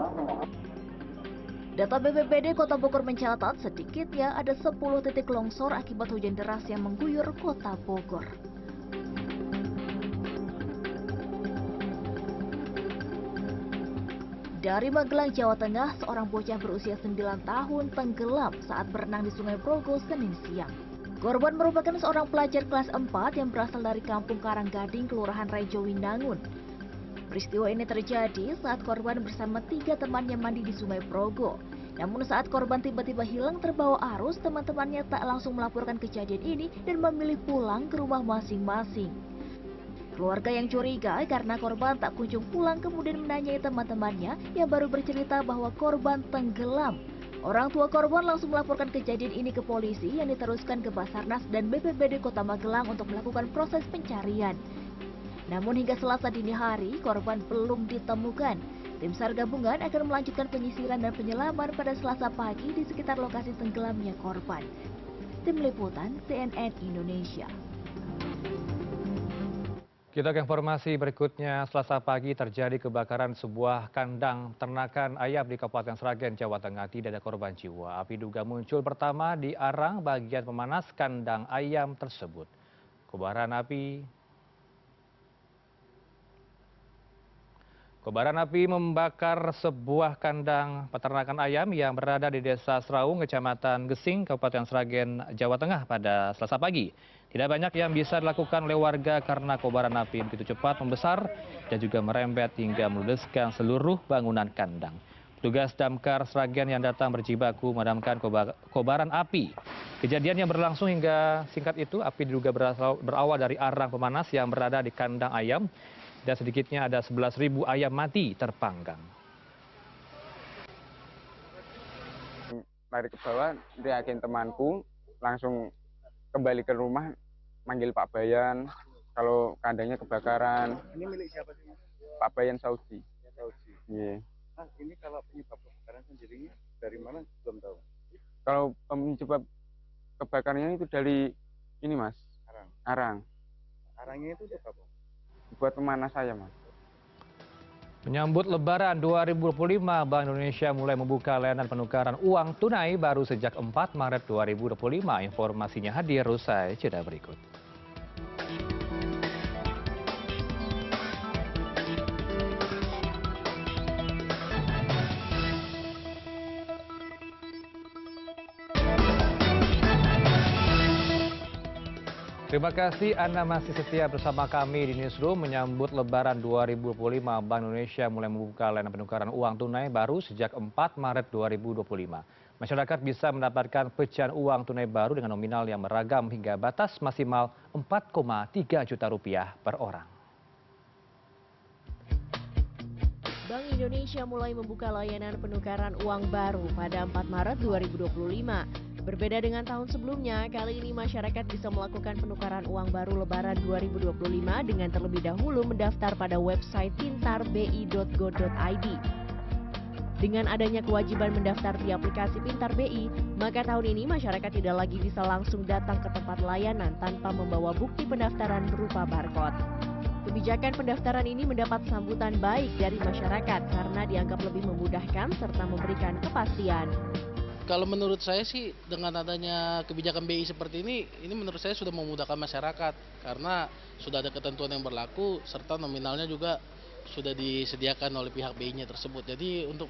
Data BPBD Kota Bogor mencatat sedikitnya ada 10 titik longsor akibat hujan deras yang mengguyur Kota Bogor. Dari Magelang, Jawa Tengah, seorang bocah berusia 9 tahun tenggelam saat berenang di Sungai Progo Senin siang. Korban merupakan seorang pelajar kelas 4 yang berasal dari Kampung Karanggading, Kelurahan Rejo Winangun. Peristiwa ini terjadi saat korban bersama 3 temannya mandi di Sungai Progo. Namun saat korban tiba-tiba hilang terbawa arus, teman-temannya tak langsung melaporkan kejadian ini dan memilih pulang ke rumah masing-masing. Keluarga yang curiga karena korban tak kunjung pulang kemudian menanyai teman-temannya yang baru bercerita bahwa korban tenggelam. Orang tua korban langsung melaporkan kejadian ini ke polisi yang diteruskan ke Basarnas dan BPBD Kota Magelang untuk melakukan proses pencarian. Namun hingga Selasa dini hari, korban belum ditemukan. Tim SAR gabungan akan melanjutkan penyisiran dan penyelaman pada Selasa pagi di sekitar lokasi tenggelamnya korban. Tim Liputan CNN Indonesia. Kita ke informasi berikutnya. Selasa pagi terjadi kebakaran sebuah kandang ternakan ayam di Kabupaten Sragen, Jawa Tengah. Tidak ada korban jiwa. Api diduga muncul pertama di arang bagian pemanas kandang ayam tersebut. Kobaran api membakar sebuah kandang peternakan ayam yang berada di Desa Sraung, Kecamatan Gesing, Kabupaten Sragen, Jawa Tengah pada Selasa pagi. Tidak banyak yang bisa dilakukan oleh warga karena kobaran api begitu cepat membesar dan juga merembet hingga meludeskan seluruh bangunan kandang. Petugas Damkar Sragen yang datang berjibaku memadamkan kobaran api. Kejadian yang berlangsung hingga singkat itu, api diduga berawal dari arang pemanas yang berada di kandang ayam dan sedikitnya ada 11.000 ayam mati terpanggang. Lari ke bawah, teriakin temanku, langsung kembali ke rumah, manggil Pak Bayan, kalau kandangnya kebakaran. Ini milik siapa sih? Pak Bayan Saudi. Saudi. Iya. Nah, ini kalau penyebab kebakaran sendiri dari mana belum tahu. Kalau penyebab kebakarannya itu dari ini Mas, arang. Arangnya itu untuk apa? Buat pemanas saya Mas. Menyambut Lebaran 2025, Bank Indonesia mulai membuka layanan penukaran uang tunai baru sejak 4 Maret 2025. Informasinya hadir usai jeda berikut. Terima kasih Anda masih setia bersama kami di Newsroom. Menyambut Lebaran 2025, Bank Indonesia mulai membuka layanan penukaran uang tunai baru sejak 4 Maret 2025. Masyarakat bisa mendapatkan pecahan uang tunai baru dengan nominal yang beragam hingga batas maksimal 4,3 juta rupiah per orang. Bank Indonesia mulai membuka layanan penukaran uang baru pada 4 Maret 2025. Berbeda dengan tahun sebelumnya, kali ini masyarakat bisa melakukan penukaran uang baru Lebaran 2025 dengan terlebih dahulu mendaftar pada website pintarbi.go.id. Dengan adanya kewajiban mendaftar di aplikasi Pintar BI, maka tahun ini masyarakat tidak lagi bisa langsung datang ke tempat layanan tanpa membawa bukti pendaftaran berupa barcode. Kebijakan pendaftaran ini mendapat sambutan baik dari masyarakat karena dianggap lebih memudahkan serta memberikan kepastian. Kalau menurut saya sih dengan adanya kebijakan BI seperti ini menurut saya sudah memudahkan masyarakat karena sudah ada ketentuan yang berlaku serta nominalnya juga sudah disediakan oleh pihak BI-nya tersebut. Jadi untuk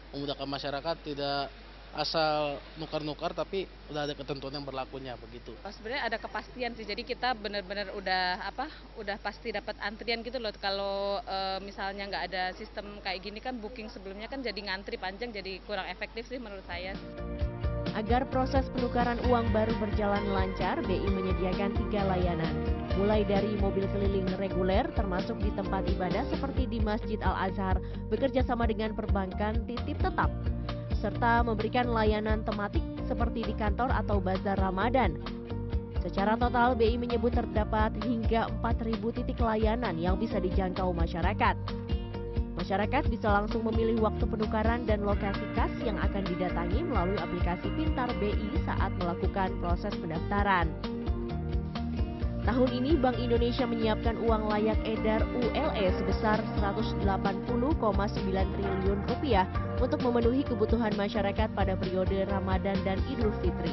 memudahkan masyarakat tidak asal nukar-nukar tapi udah ada ketentuan yang berlakunya begitu. Sebenarnya ada kepastian sih, jadi kita benar-benar udah pasti dapat antrian gitu loh. Kalau misalnya nggak ada sistem kayak gini kan booking sebelumnya kan jadi ngantri panjang, jadi kurang efektif sih menurut saya. Agar proses penukaran uang baru berjalan lancar, BI menyediakan 3 layanan. Mulai dari mobil keliling reguler termasuk di tempat ibadah seperti di Masjid Al-Azhar, bekerja sama dengan perbankan titip tetap, serta memberikan layanan tematik seperti di kantor atau bazar Ramadan. Secara total, BI menyebut terdapat hingga 4.000 titik layanan yang bisa dijangkau masyarakat. Masyarakat bisa langsung memilih waktu penukaran dan lokasi kas yang akan didatangi melalui aplikasi Pintar BI saat melakukan proses pendaftaran. Tahun ini Bank Indonesia menyiapkan uang layak edar ULE sebesar 180,9 triliun rupiah untuk memenuhi kebutuhan masyarakat pada periode Ramadan dan Idul Fitri.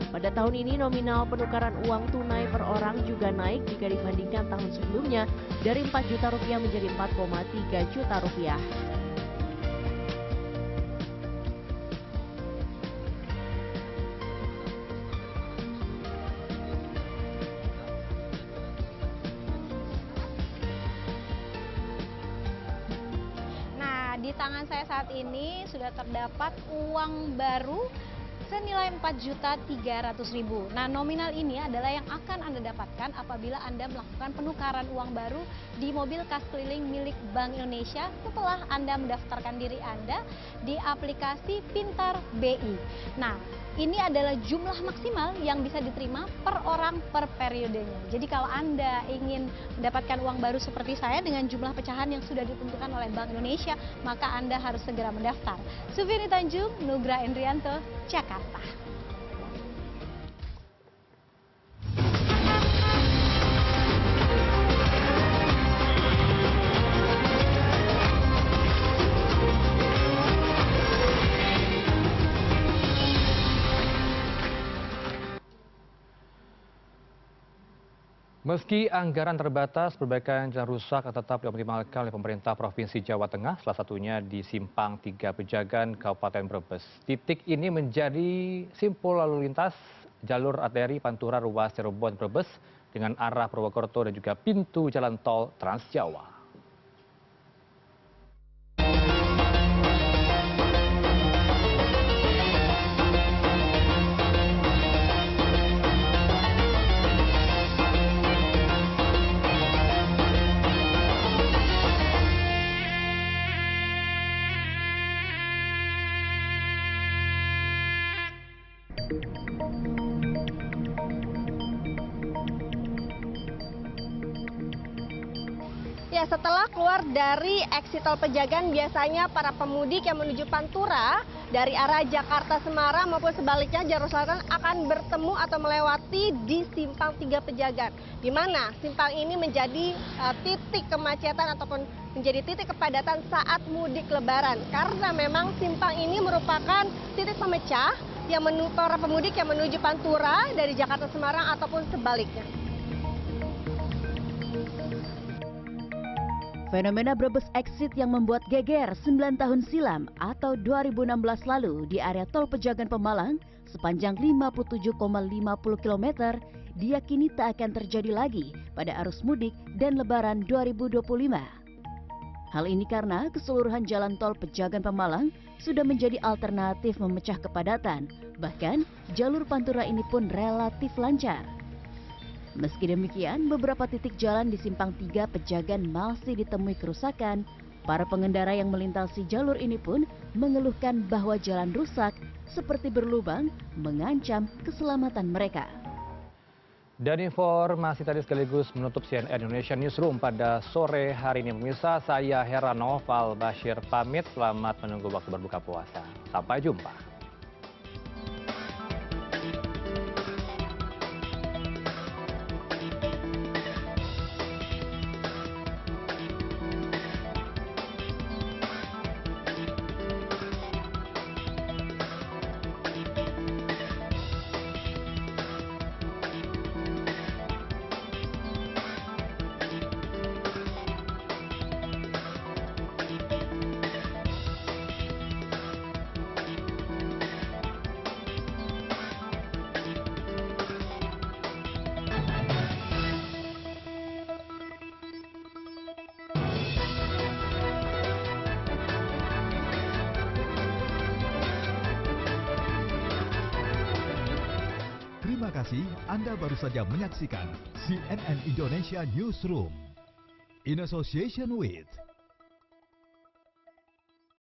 Pada tahun ini nominal penukaran uang tunai per orang juga naik jika dibandingkan tahun sebelumnya dari 4 juta rupiah menjadi 4,3 juta rupiah. Di tangan saya saat ini sudah terdapat uang baru senilai 4.300.000. Nah, nominal ini adalah yang akan Anda dapatkan apabila Anda melakukan penukaran uang baru di mobil kas keliling milik Bank Indonesia setelah Anda mendaftarkan diri Anda di aplikasi Pintar BI. Nah, ini adalah jumlah maksimal yang bisa diterima per orang per periodenya. Jadi kalau Anda ingin mendapatkan uang baru seperti saya dengan jumlah pecahan yang sudah ditentukan oleh Bank Indonesia, maka Anda harus segera mendaftar. Sufiani Tanjung, Nugra Endrianto, Jakarta. Meski anggaran terbatas, perbaikan jalan rusak tetap dioptimalkan oleh pemerintah Provinsi Jawa Tengah, salah satunya di Simpang 3 Pejagan, Kabupaten Brebes. Titik ini menjadi simpul lalu lintas jalur arteri Pantura ruas Cirebon Brebes dengan arah Purwokerto dan juga pintu jalan tol Trans Jawa. Ya, setelah keluar dari exit tol Pejagan, biasanya para pemudik yang menuju Pantura dari arah Jakarta Semarang maupun sebaliknya jalur selatan akan bertemu atau melewati di Simpang 3 Pejagan. Di mana simpang ini menjadi titik kemacetan ataupun menjadi titik kepadatan saat mudik Lebaran. Karena memang simpang ini merupakan titik pemecah yang para pemudik yang menuju Pantura dari Jakarta Semarang ataupun sebaliknya. Fenomena Brebes Exit yang membuat geger 9 tahun silam atau 2016 lalu di area tol Pejagan Pemalang sepanjang 57,50 km diyakini tak akan terjadi lagi pada arus mudik dan Lebaran 2025. Hal ini karena keseluruhan jalan tol Pejagan Pemalang sudah menjadi alternatif memecah kepadatan, bahkan jalur Pantura ini pun relatif lancar. Meski demikian, beberapa titik jalan di Simpang 3 Pejagan masih ditemui kerusakan. Para pengendara yang melintasi jalur ini pun mengeluhkan bahwa jalan rusak seperti berlubang, mengancam keselamatan mereka. Dan informasi tadi sekaligus menutup CNN Indonesia Newsroom pada sore hari ini. Pemirsa, saya Heranov Al-Bashir pamit, selamat menunggu waktu berbuka puasa. Sampai jumpa. kasih, Anda baru saja menyaksikan CNN Indonesia Newsroom in association with